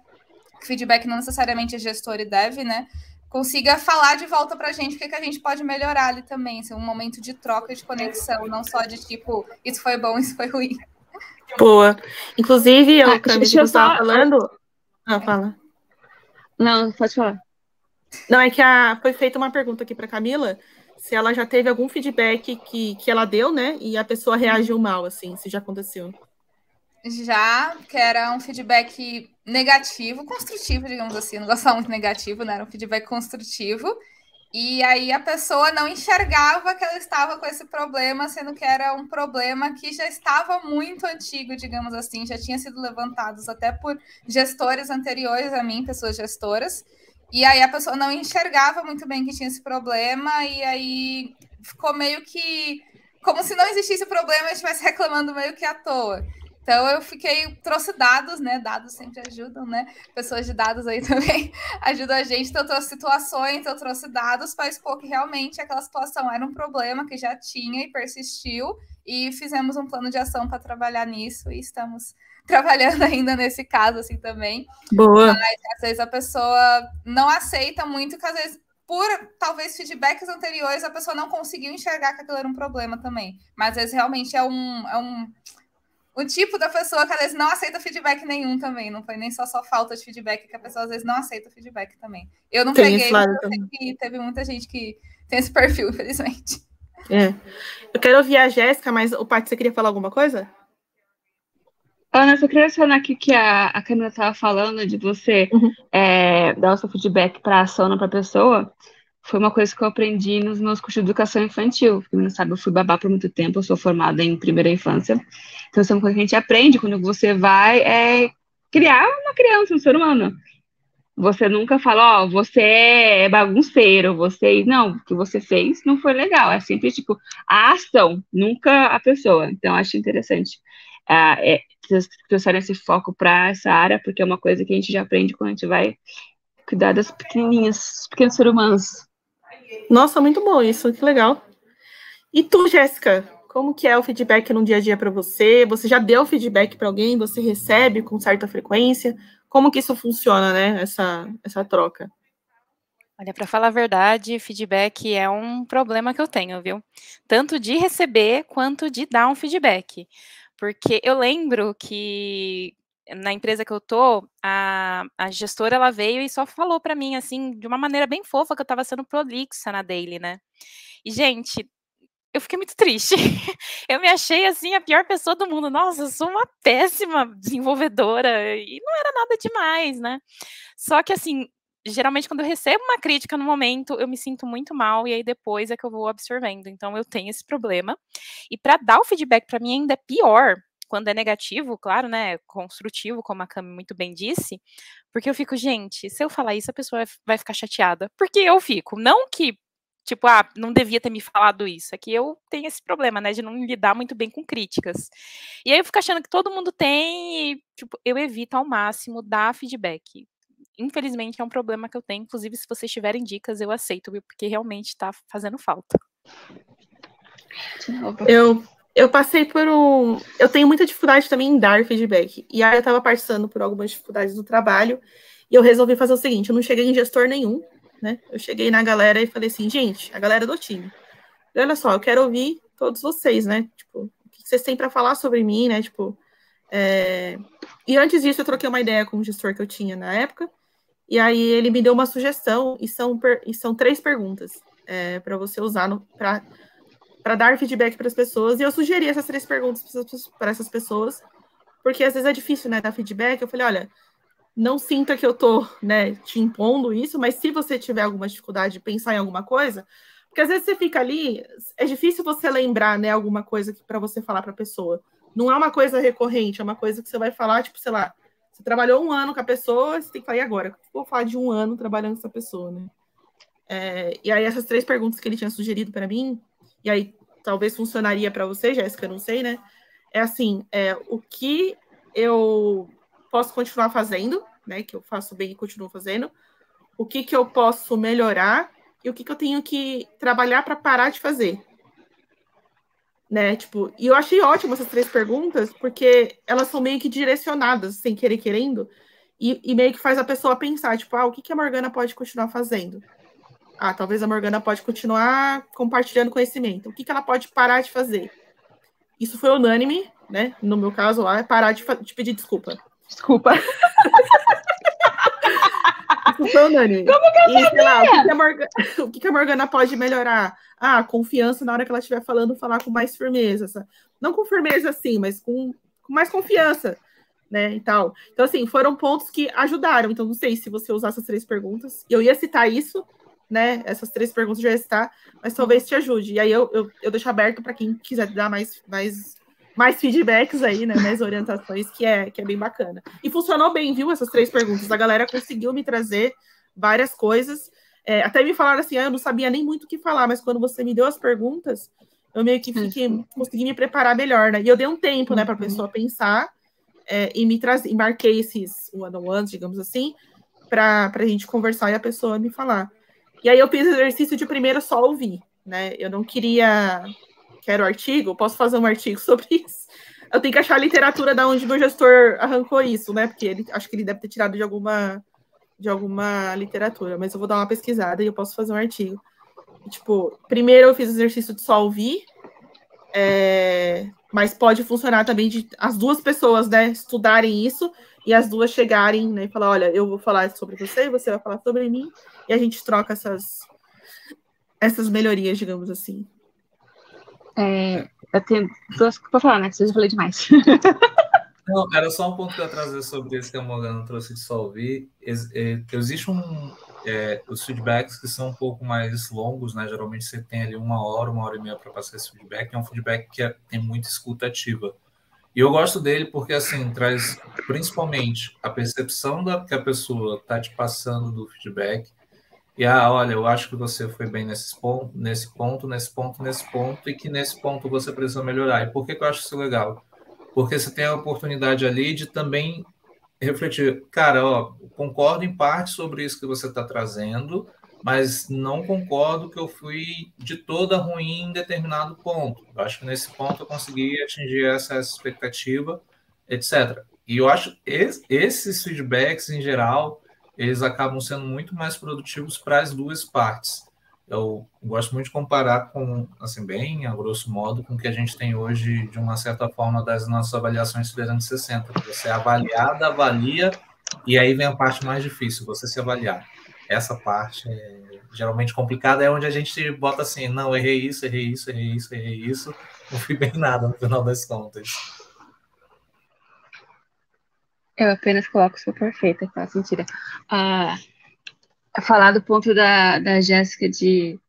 Feedback não necessariamente é gestor e dev, né? Consiga falar de volta pra gente o que a gente pode melhorar ali também, ser um momento de troca, de conexão, não só de tipo, isso foi bom, isso foi ruim. Boa. Inclusive, o Cami, que você estava falando... fala. Não, pode falar. Não, é que foi feita uma pergunta aqui para Camila, se ela já teve algum feedback que ela deu, né? E a pessoa reagiu mal, assim, se já aconteceu. Já, que era um feedback negativo, construtivo, digamos assim, não gostava muito negativo, né? Era um feedback construtivo. E aí a pessoa não enxergava que ela estava com esse problema, sendo que era um problema que já estava muito antigo, digamos assim, já tinha sido levantados até por gestores anteriores a mim, pessoas gestoras. E aí a pessoa não enxergava muito bem que tinha esse problema, e aí ficou meio que como se não existisse o problema e estivesse reclamando meio que à toa. Então eu trouxe dados, né? Dados sempre ajudam, né? Pessoas de dados aí também ajudam a gente. Então eu trouxe situações, eu trouxe dados para expor que realmente aquela situação era um problema que já tinha e persistiu, e fizemos um plano de ação para trabalhar nisso, e estamos trabalhando ainda nesse caso assim também. Boa. Mas às vezes a pessoa não aceita muito, que às vezes por talvez feedbacks anteriores a pessoa não conseguiu enxergar que aquilo era um problema também. Mas às vezes realmente é o tipo da pessoa que às vezes não aceita feedback nenhum também. Não foi nem só falta de feedback, que a pessoa às vezes não aceita feedback também. Eu não peguei, mas eu sei que teve muita gente que tem esse perfil, infelizmente. Eu quero ouvir a Jéssica, mas o Paty, você queria falar alguma coisa? Ana, eu só queria adicionar aqui que a Camila estava falando de você dar o seu feedback para a ação, não para a pessoa. Foi uma coisa que eu aprendi nos meus cursos de educação infantil. Quem não sabe, eu fui babá por muito tempo, eu sou formada em primeira infância. Então, isso é uma coisa que a gente aprende quando você vai criar uma criança, um ser humano. Você nunca fala, você é bagunceiro, não, o que você fez não foi legal. É sempre, tipo, a ação, nunca a pessoa. Então, acho interessante trouxeram esse foco para essa área, porque é uma coisa que a gente já aprende quando a gente vai cuidar das pequenos seres humanos. Nossa, muito bom isso, que legal. E tu, Jéssica, como que é o feedback no dia a dia para você? Você já deu feedback para alguém? Você recebe com certa frequência? Como que isso funciona, né, essa troca? Olha, para falar a verdade, feedback é um problema que eu tenho, viu? Tanto de receber quanto de dar um feedback. Porque eu lembro que na empresa que eu tô, a gestora, ela veio e só falou para mim, assim, de uma maneira bem fofa, que eu estava sendo prolixa na daily, né? E, gente, eu fiquei muito triste. Eu me achei, assim, a pior pessoa do mundo. Nossa, eu sou uma péssima desenvolvedora. E não era nada demais, né? Só que, assim, geralmente quando eu recebo uma crítica no momento, eu me sinto muito mal. E aí depois é que eu vou absorvendo. Então eu tenho esse problema. E para dar o feedback para mim ainda é pior. Quando é negativo, claro, né? Construtivo, como a Cami muito bem disse. Porque eu fico, gente, se eu falar isso, a pessoa vai ficar chateada. Porque eu fico. Não que tipo, não devia ter me falado isso. É que eu tenho esse problema, né, de não lidar muito bem com críticas. E aí eu fico achando que todo mundo tem e, tipo, eu evito ao máximo dar feedback. Infelizmente é um problema que eu tenho. Inclusive, se vocês tiverem dicas, eu aceito, viu? Porque realmente tá fazendo falta. Eu passei por eu tenho muita dificuldade também em dar feedback. E aí eu tava passando por algumas dificuldades no trabalho. E eu resolvi fazer o seguinte, eu não cheguei em gestor nenhum, né? Eu cheguei na galera e falei assim, gente, a galera do time, olha só, eu quero ouvir todos vocês, né? Tipo, o que vocês têm para falar sobre mim, né? Tipo, e antes disso eu troquei uma ideia com o gestor que eu tinha na época, e aí ele me deu uma sugestão, e são 3 perguntas para você usar para dar feedback para as pessoas, e eu sugeri essas 3 perguntas para essas pessoas, porque às vezes é difícil, né, dar feedback. Eu falei, olha, não sinta que eu tô, né, te impondo isso, mas se você tiver alguma dificuldade de pensar em alguma coisa, porque às vezes você fica ali, é difícil você lembrar, né, alguma coisa para você falar para a pessoa. Não é uma coisa recorrente, é uma coisa que você vai falar, tipo, sei lá, você trabalhou 1 ano com a pessoa, você tem que falar, e agora? Vou falar de 1 ano trabalhando com essa pessoa, né? E aí essas 3 perguntas que ele tinha sugerido para mim, e aí talvez funcionaria para você, Jéssica, não sei, né? É assim, o que eu posso continuar fazendo, né, que eu faço bem e continuo fazendo, o que eu posso melhorar e o que eu tenho que trabalhar para parar de fazer, né, tipo, e eu achei ótimo essas 3 perguntas, porque elas são meio que direcionadas, sem querer querendo, e meio que faz a pessoa pensar, tipo, o que a Morgana pode continuar fazendo? Talvez a Morgana pode continuar compartilhando conhecimento, o que ela pode parar de fazer? Isso foi unânime, né, no meu caso lá, é parar de pedir desculpa. Desculpa. Isso foi unânime. Como que eu sei lá, o que a Morgana pode melhorar? Confiança na hora que ela estiver falando, falar com mais firmeza. Não com firmeza assim, mas com mais confiança, né, e tal. Então, assim, foram pontos que ajudaram. Então, não sei se você usar essas 3 perguntas. Eu ia citar isso, né, essas 3 perguntas eu já ia citar, mas talvez te ajude. E aí eu deixo aberto para quem quiser dar mais feedbacks aí, né, mais orientações, que é bem bacana. E funcionou bem, viu, essas 3 perguntas. A galera conseguiu me trazer várias coisas. Até me falaram assim, eu não sabia nem muito o que falar, mas quando você me deu as perguntas, eu meio que consegui me preparar melhor, né? E eu dei um tempo, né, para a pessoa pensar e me trazer, e marquei esses one-on-ones, digamos assim, para a gente conversar e a pessoa me falar. E aí eu fiz o exercício de primeiro só ouvir, né? Eu não quero artigo, posso fazer um artigo sobre isso. Eu tenho que achar a literatura da onde meu gestor arrancou isso, né? Porque acho que ele deve ter tirado de alguma literatura, mas eu vou dar uma pesquisada e eu posso fazer um artigo. E, tipo, primeiro eu fiz o exercício de só ouvir, mas pode funcionar também de as 2 pessoas, né, estudarem isso e as 2 chegarem, né, e falar, olha, eu vou falar sobre você vai falar sobre mim, e a gente troca essas melhorias, digamos assim. Eu tenho 2 coisas para falar, né? Que eu já falei demais. Não, era só um ponto que eu ia trazer sobre isso que a Morgana trouxe de só ouvir. Existe os feedbacks que são um pouco mais longos, né? Geralmente você tem ali 1 hora, 1h30 para passar esse feedback. É um feedback que tem muita escuta ativa. E eu gosto dele porque, assim, traz principalmente a percepção que a pessoa está te passando do feedback. E, olha, eu acho que você foi bem nesse ponto, e que nesse ponto você precisa melhorar. E por que eu acho isso legal? Porque você tem a oportunidade ali de também refletir. Cara, concordo em parte sobre isso que você está trazendo, mas não concordo que eu fui de toda ruim em determinado ponto. Eu acho que nesse ponto eu consegui atingir essa expectativa, etc. E eu acho que esses feedbacks, em geral, eles acabam sendo muito mais produtivos para as 2 partes. Eu gosto muito de comparar com, assim, bem a grosso modo, com o que a gente tem hoje, de uma certa forma, das nossas avaliações 360. Você é avaliada, avalia, e aí vem a parte mais difícil, você se avaliar. essa parte geralmente complicada é onde a gente bota assim, não, errei isso, não fui bem nada no final das contas. Eu apenas coloco sou perfeita, tá? Mentira. Falar do ponto da Jéssica de...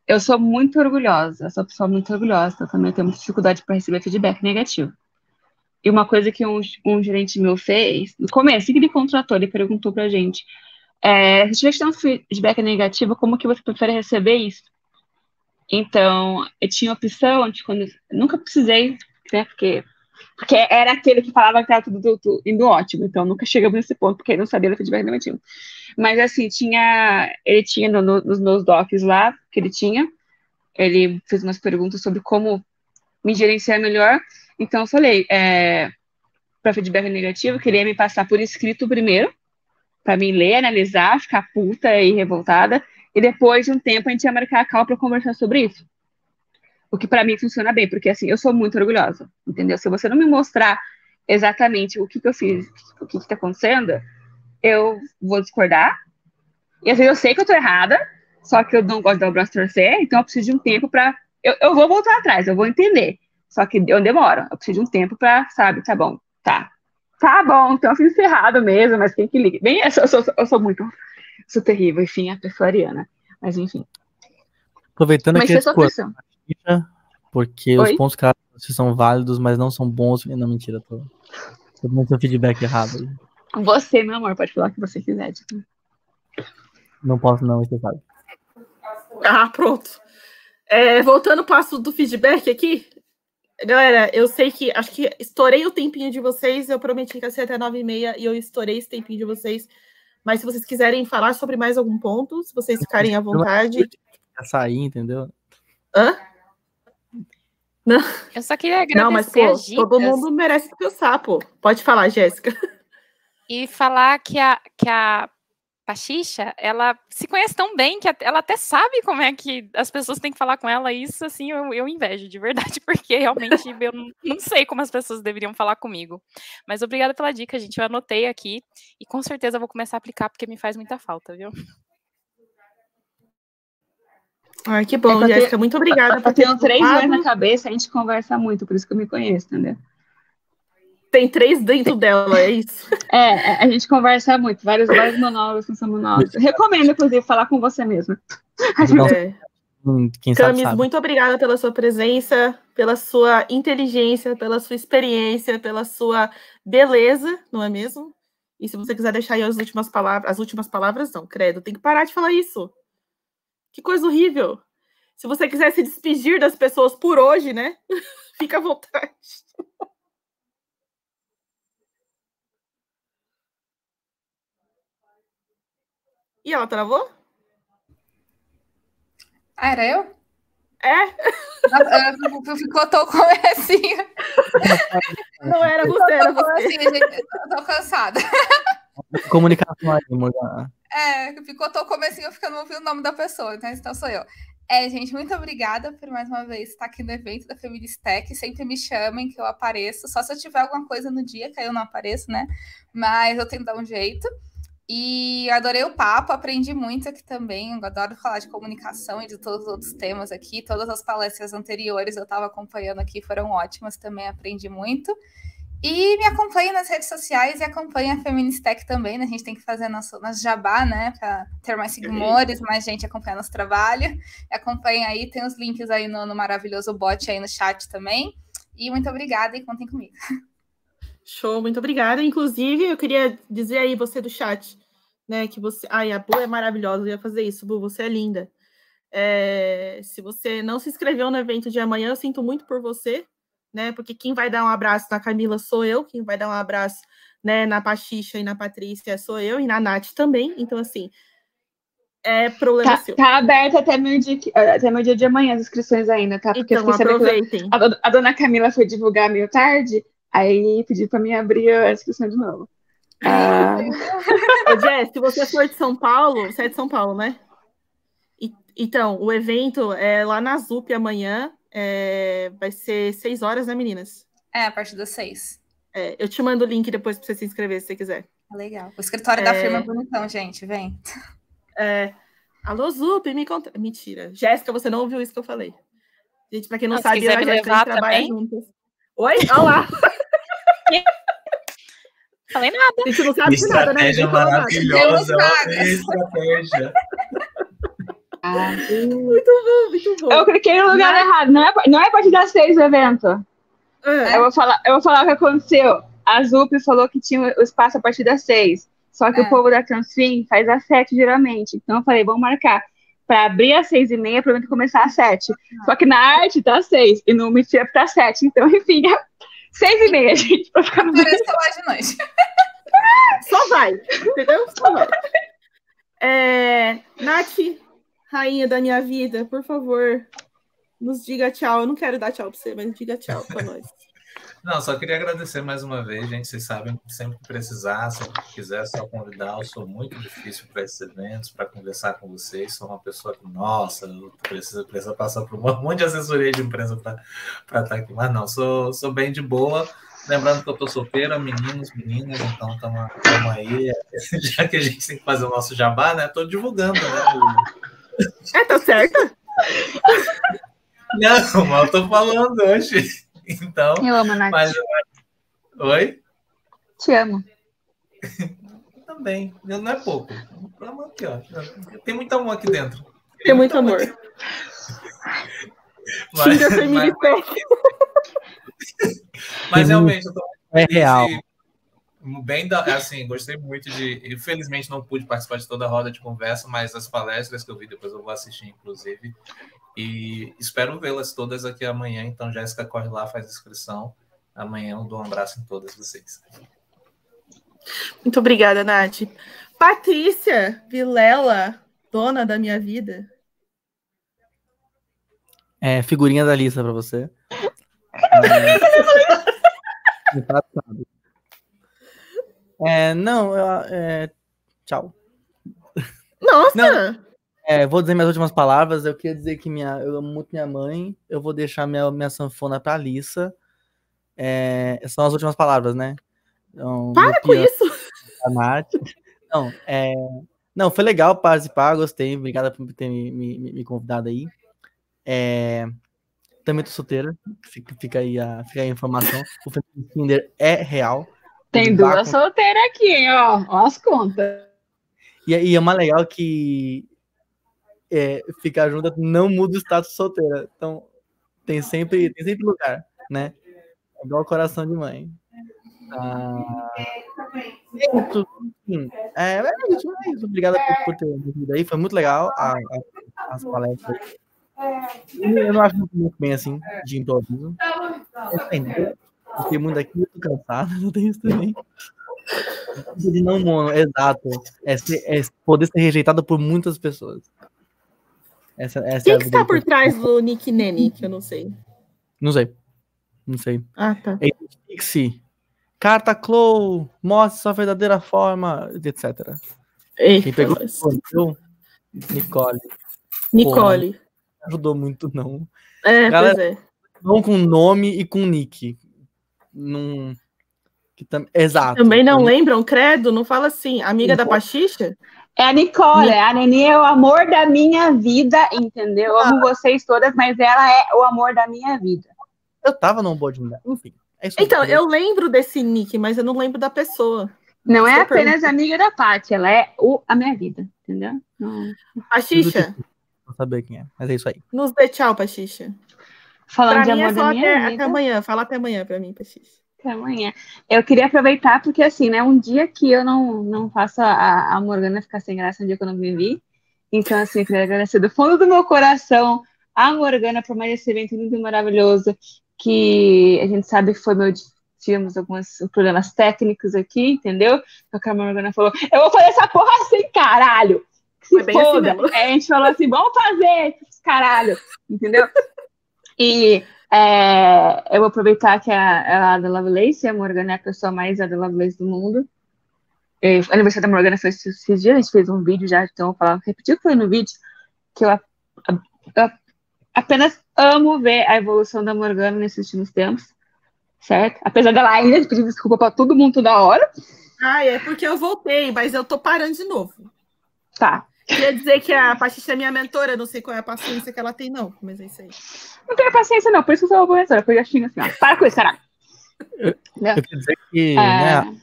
Eu sou muito orgulhosa, sou uma pessoa muito orgulhosa, eu também tenho muita dificuldade para receber feedback negativo. E uma coisa que um gerente meu fez, no começo, que ele contratou, ele perguntou pra gente, se tiver que ter um feedback negativo, como que você prefere receber isso? Então, eu tinha opção de quando... Nunca precisei, né, porque era aquele que falava que estava tudo indo ótimo, então nunca chegamos nesse ponto, porque ele não sabia do feedback negativo. Mas assim, ele tinha nos meus docs lá, que ele fez umas perguntas sobre como me gerenciar melhor, então eu falei, para feedback negativo, queria me passar por escrito primeiro, para mim ler, analisar, ficar puta e revoltada, e depois de um tempo a gente ia marcar a call para conversar sobre isso. O que para mim funciona bem, porque assim, eu sou muito orgulhosa, entendeu? Se você não me mostrar exatamente o que eu fiz, o que está acontecendo, eu vou discordar. E às vezes eu sei que eu tô errada, só que eu não gosto de dar o braço a torcer, então eu preciso de um tempo para... Eu vou voltar atrás, eu vou entender. Só que eu demoro, eu preciso de um tempo para, sabe, tá bom, então eu fiz errado mesmo, mas quem que liga? Bem, eu sou muito... Sou terrível, enfim, a pessoa ariana. Mas enfim. Aproveitando mas aqui porque Oi? os pontos que são válidos, mas não são bons. Não, mentira, tô dando seu feedback errado aí. Você, meu amor, pode falar o que você quiser. Tipo. Não posso, não, você sabe. Pronto. Voltando para o assunto do feedback aqui, galera, eu sei que acho que estourei o tempinho de vocês. Eu prometi que ia ser até 9h30 e eu estourei esse tempinho de vocês. Mas se vocês quiserem falar sobre mais algum ponto, se vocês ficarem à vontade. Sair, entendeu? Hã? Não. Eu só queria agradecer. Não, mas pô, todo mundo merece descansar, pô. Pode falar, Jéssica. E falar que a Pachicha, ela se conhece tão bem que ela até sabe como é que as pessoas têm que falar com ela. E isso, assim, eu invejo de verdade, porque realmente eu não sei como as pessoas deveriam falar comigo. Mas obrigada pela dica, gente. Eu anotei aqui e com certeza vou começar a aplicar, porque me faz muita falta, viu? Ai, que bom, Jéssica. Muito obrigada. Eu tenho 3 anos na cabeça, a gente conversa muito, por isso que eu me conheço, entendeu? Tem 3 dentro dela, é isso? A gente conversa muito, vários monólogos, não são monólogos. Recomendo, inclusive, falar com você mesmo. Camis, muito obrigada pela sua presença, pela sua inteligência, pela sua experiência, pela sua beleza, não é mesmo? E se você quiser deixar aí as últimas palavras não, credo, tem que parar de falar isso. Que coisa horrível. Se você quiser se despedir das pessoas por hoje, né? Fica à vontade. E ela travou? Era eu? Ficou tão comecinho. Não era você, era você. Gente, eu tô cansada. Comunicação aí, Morgana. Ficou tão comecinho, eu ficando ouvindo o nome da pessoa, então sou eu. Gente, muito obrigada por mais uma vez estar aqui no evento da Feministech. Sempre me chamem que eu apareço, só se eu tiver alguma coisa no dia que aí eu não apareço, né? Mas eu tento dar um jeito. E adorei o papo, aprendi muito aqui também. Eu adoro falar de comunicação e de todos os outros temas aqui. Todas as palestras anteriores eu estava acompanhando aqui, foram ótimas, também aprendi muito. E me acompanhe nas redes sociais e acompanhe a Feministech também, né? A gente tem que fazer nosso jabá, né? Para ter mais seguidores, mais gente acompanhando nosso trabalho. Acompanhe aí, tem os links aí no maravilhoso bot aí no chat também. E muito obrigada e contem comigo. Show, muito obrigada. Inclusive, eu queria dizer aí, você do chat, né, que você... Ai, a Bu é maravilhosa, eu ia fazer isso, Bu, você é linda. Se você não se inscreveu no evento de amanhã, eu sinto muito por você, né, porque quem vai dar um abraço na Camila sou eu, quem vai dar um abraço, né, na Pachicha e na Patrícia sou eu, e na Nath também, então, assim, problema seu. Tá aberto até meu dia de amanhã as inscrições ainda, tá? Porque então, aproveitem. A dona Camila foi divulgar meio tarde, aí pedi para mim abrir a inscrição de novo. Jess, se você for de São Paulo, você é de São Paulo, né? Então, o evento é lá na ZUP amanhã, vai ser 6 horas, né, meninas? A partir das 6. Eu te mando o link depois para você se inscrever, se você quiser. Legal. O escritório da firma é bonitão, gente, vem. Alô, Zup, me conta. Mentira. Jéssica, você não ouviu isso que eu falei. Gente, pra quem não sabe, eu e a Jéssica, a gente trabalha também? juntas. Oi? Olá! Falei nada. A gente não sabe de nada, né? Estratégia maravilhosa. Estratégia. Muito bom. Eu cliquei no lugar errado. Não é a partir das 6 o evento. Eu vou falar o que aconteceu. A Zup falou que tinha o espaço a partir das 6. Só que o povo da Transfin faz às 7 geralmente. Então eu falei, vamos marcar para abrir às 6h30 para o evento começar às 7. Só que na arte tá às 6 e no Meetup tá às 7. Então, enfim, 6h30, gente. Pra ficar Apareça lá de noite. Só vai, entendeu? Só vai. Nath, rainha da minha vida, por favor, nos diga tchau. Eu não quero dar tchau pra você, mas diga tchau pra nós. Não, só queria agradecer mais uma vez, gente. Vocês sabem que sempre que precisar, sempre que quiser, só convidar. Eu sou muito difícil para esses eventos, para conversar com vocês. Sou uma pessoa que, nossa, precisa passar por um monte de assessoria de empresa para estar aqui. Mas não, sou bem de boa. Lembrando que eu estou solteira, meninos, meninas, então estamos aí. Já que a gente tem que fazer o nosso jabá, né? Estou divulgando, né? Tá certo? Não, mas eu estou falando hoje. Então, eu amo, Nath. Oi? Te amo. Também. Não é pouco. Aqui, ó. Tem muito amor aqui dentro. Tem muito amor. Mas realmente, eu tô real. Assim, gostei muito infelizmente não pude participar de toda a roda de conversa, mas as palestras que eu vi depois eu vou assistir, inclusive. E espero vê-las todas aqui amanhã. Então, Jéssica, corre lá, faz inscrição. Amanhã eu dou um abraço em todas vocês. Muito obrigada, Nath. Patrícia Vilela, dona da minha vida. Figurinha da lista para você. Tchau. Nossa! Não. Vou dizer minhas últimas palavras. Eu queria dizer que eu amo muito minha mãe. Eu vou deixar minha sanfona pra Alissa. São as últimas palavras, né? Então, para com isso! A Nath. Não, foi legal participar, gostei. Obrigada por ter me convidado aí. Também tô solteira. Fica aí a informação. O Tinder é real. Tem duas solteiras aqui, hein? Ó as contas. E é uma legal que ficar junto não muda o status solteira. Então, tem sempre lugar, né? É igual coração de mãe. É isso. Obrigado por ter vindo aí. Foi muito legal as palestras. Eu não acho muito bem assim, de improviso. Fiquei muito aqui, eu tô cansado, não tenho isso também. De não mono, exato. Poder ser rejeitado por muitas pessoas. Quem que está por trás do Nick Nene, que eu não sei? Não sei. Ah, tá. Identifique-se. Carta Clow, mostre sua verdadeira forma, etc. Quem pegou Nicole. Nicole. Pô, não ajudou muito, não. Galera, pois é. Não com nome e com nick. Exato. Também não lembram, credo? Não fala assim. Amiga da Pachicha? É a Nicole, a Neni é o amor da minha vida, entendeu? Eu amo vocês todas, mas ela é o amor da minha vida. Eu tava num board, enfim. Então, eu lembro desse nick, mas eu não lembro da pessoa. Não é apenas amiga da Paty, ela é a minha vida, entendeu? Pachicha. Não saber quem é, mas é isso aí. Nos dê tchau, Pachicha. Falando de amor da minha vida. Até amanhã, fala até amanhã pra mim, Pachicha. Até amanhã. Eu queria aproveitar, porque assim, né, um dia que eu não faço a Morgana ficar sem graça, um dia que eu não vivi. Então, assim, eu queria agradecer do fundo do meu coração a Morgana por mais esse evento lindo e maravilhoso, que a gente sabe que tivemos alguns problemas técnicos aqui, entendeu? Então, a Morgana falou, eu vou fazer essa porra assim, caralho! Se foda! Assim, a gente falou assim, vamos fazer, caralho! Entendeu? E eu vou aproveitar que a Ada Lovelace, a Morgana é a pessoa mais Ada Lovelace do mundo. O aniversário da Morgana foi esses dias, a gente fez um vídeo já, então vou repetir o que foi no vídeo, que eu apenas amo ver a evolução da Morgana nesses últimos tempos, certo? Apesar dela ainda pedir desculpa pra todo mundo toda hora. É porque eu voltei, mas eu tô parando de novo. Tá. Queria dizer que a Pachicha é minha mentora, não sei qual é a paciência que ela tem, não, mas é isso aí. Não tenho paciência, não, por isso que eu sou uma boa mentora, porque eu já xingo assim, ó. Para com isso, caralho. Eu quero dizer que né,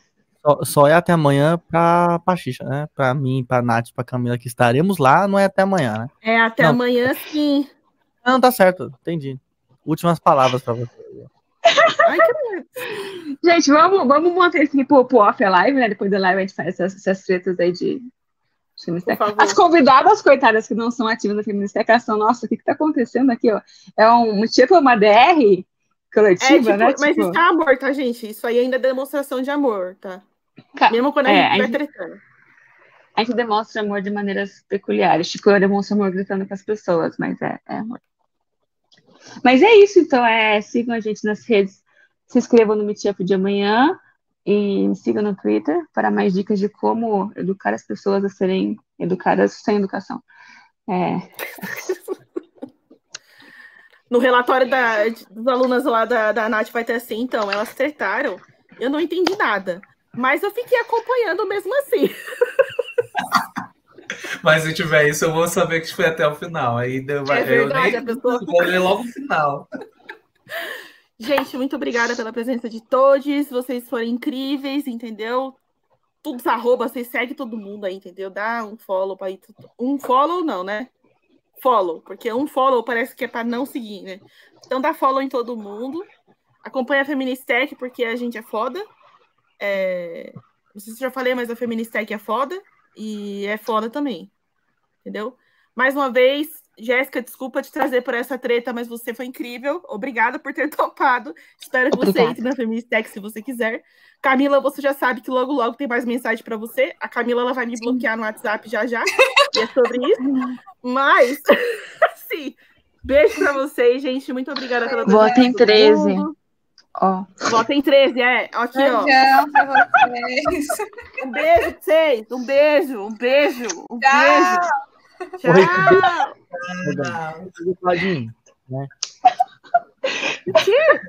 só é até amanhã pra Pachicha, né? Pra mim, pra Nath, pra Camila, que estaremos lá, não é até amanhã, né? É até amanhã, sim. Não, tá certo, entendi. Últimas palavras pra você. Ai, que... Gente, vamos manter isso aqui pro off a live, né? Depois da live a gente faz essas tretas aí de as convidadas, coitadas, que não são ativas da Feministec, elas são, nossa, o que tá acontecendo aqui, ó? É tipo uma DR coletiva, né? Mas isso é amor, tá, gente? Isso aí ainda é demonstração de amor, tá? Mesmo quando a gente vai tretando. A gente demonstra amor de maneiras peculiares. Tipo, eu demonstro amor gritando com as pessoas, mas é amor. Mas é isso, então, sigam a gente nas redes, se inscrevam no Meetup de amanhã e me sigam no Twitter para mais dicas de como educar as pessoas a serem educadas sem educação. No relatório dos alunas lá da Nath vai ter assim, então, elas tretaram, eu não entendi nada, mas eu fiquei acompanhando mesmo assim. Mas se tiver isso, eu vou saber que foi até o final. Aí verdade, a pessoa... vou ler logo o final. Gente, muito obrigada pela presença de todos. Vocês foram incríveis, entendeu? Tudo arroba, vocês seguem todo mundo aí, entendeu? Dá um follow para ir. Um follow não, né? Follow, porque um follow parece que é para não seguir, né? Então dá follow em todo mundo. Acompanha a Feministec, porque a gente é foda. Não sei se eu já falei, mas a Feministec é foda. E é foda também. Entendeu? Mais uma vez, Jéssica, desculpa te trazer por essa treta, mas você foi incrível. Obrigada por ter topado. Espero que você entre na Feministec se você quiser. Camila, você já sabe que logo, logo tem mais mensagem para você. A Camila ela vai me bloquear no WhatsApp já. E é sobre isso. Mas, assim, beijo para vocês, gente. Muito obrigada pela presença. Votem 13. Ó. Votem 13, Aqui, ó. Pra vocês. Um beijo pra vocês. Um beijo. Tchau. Beijo. Tchau. Né? O quê?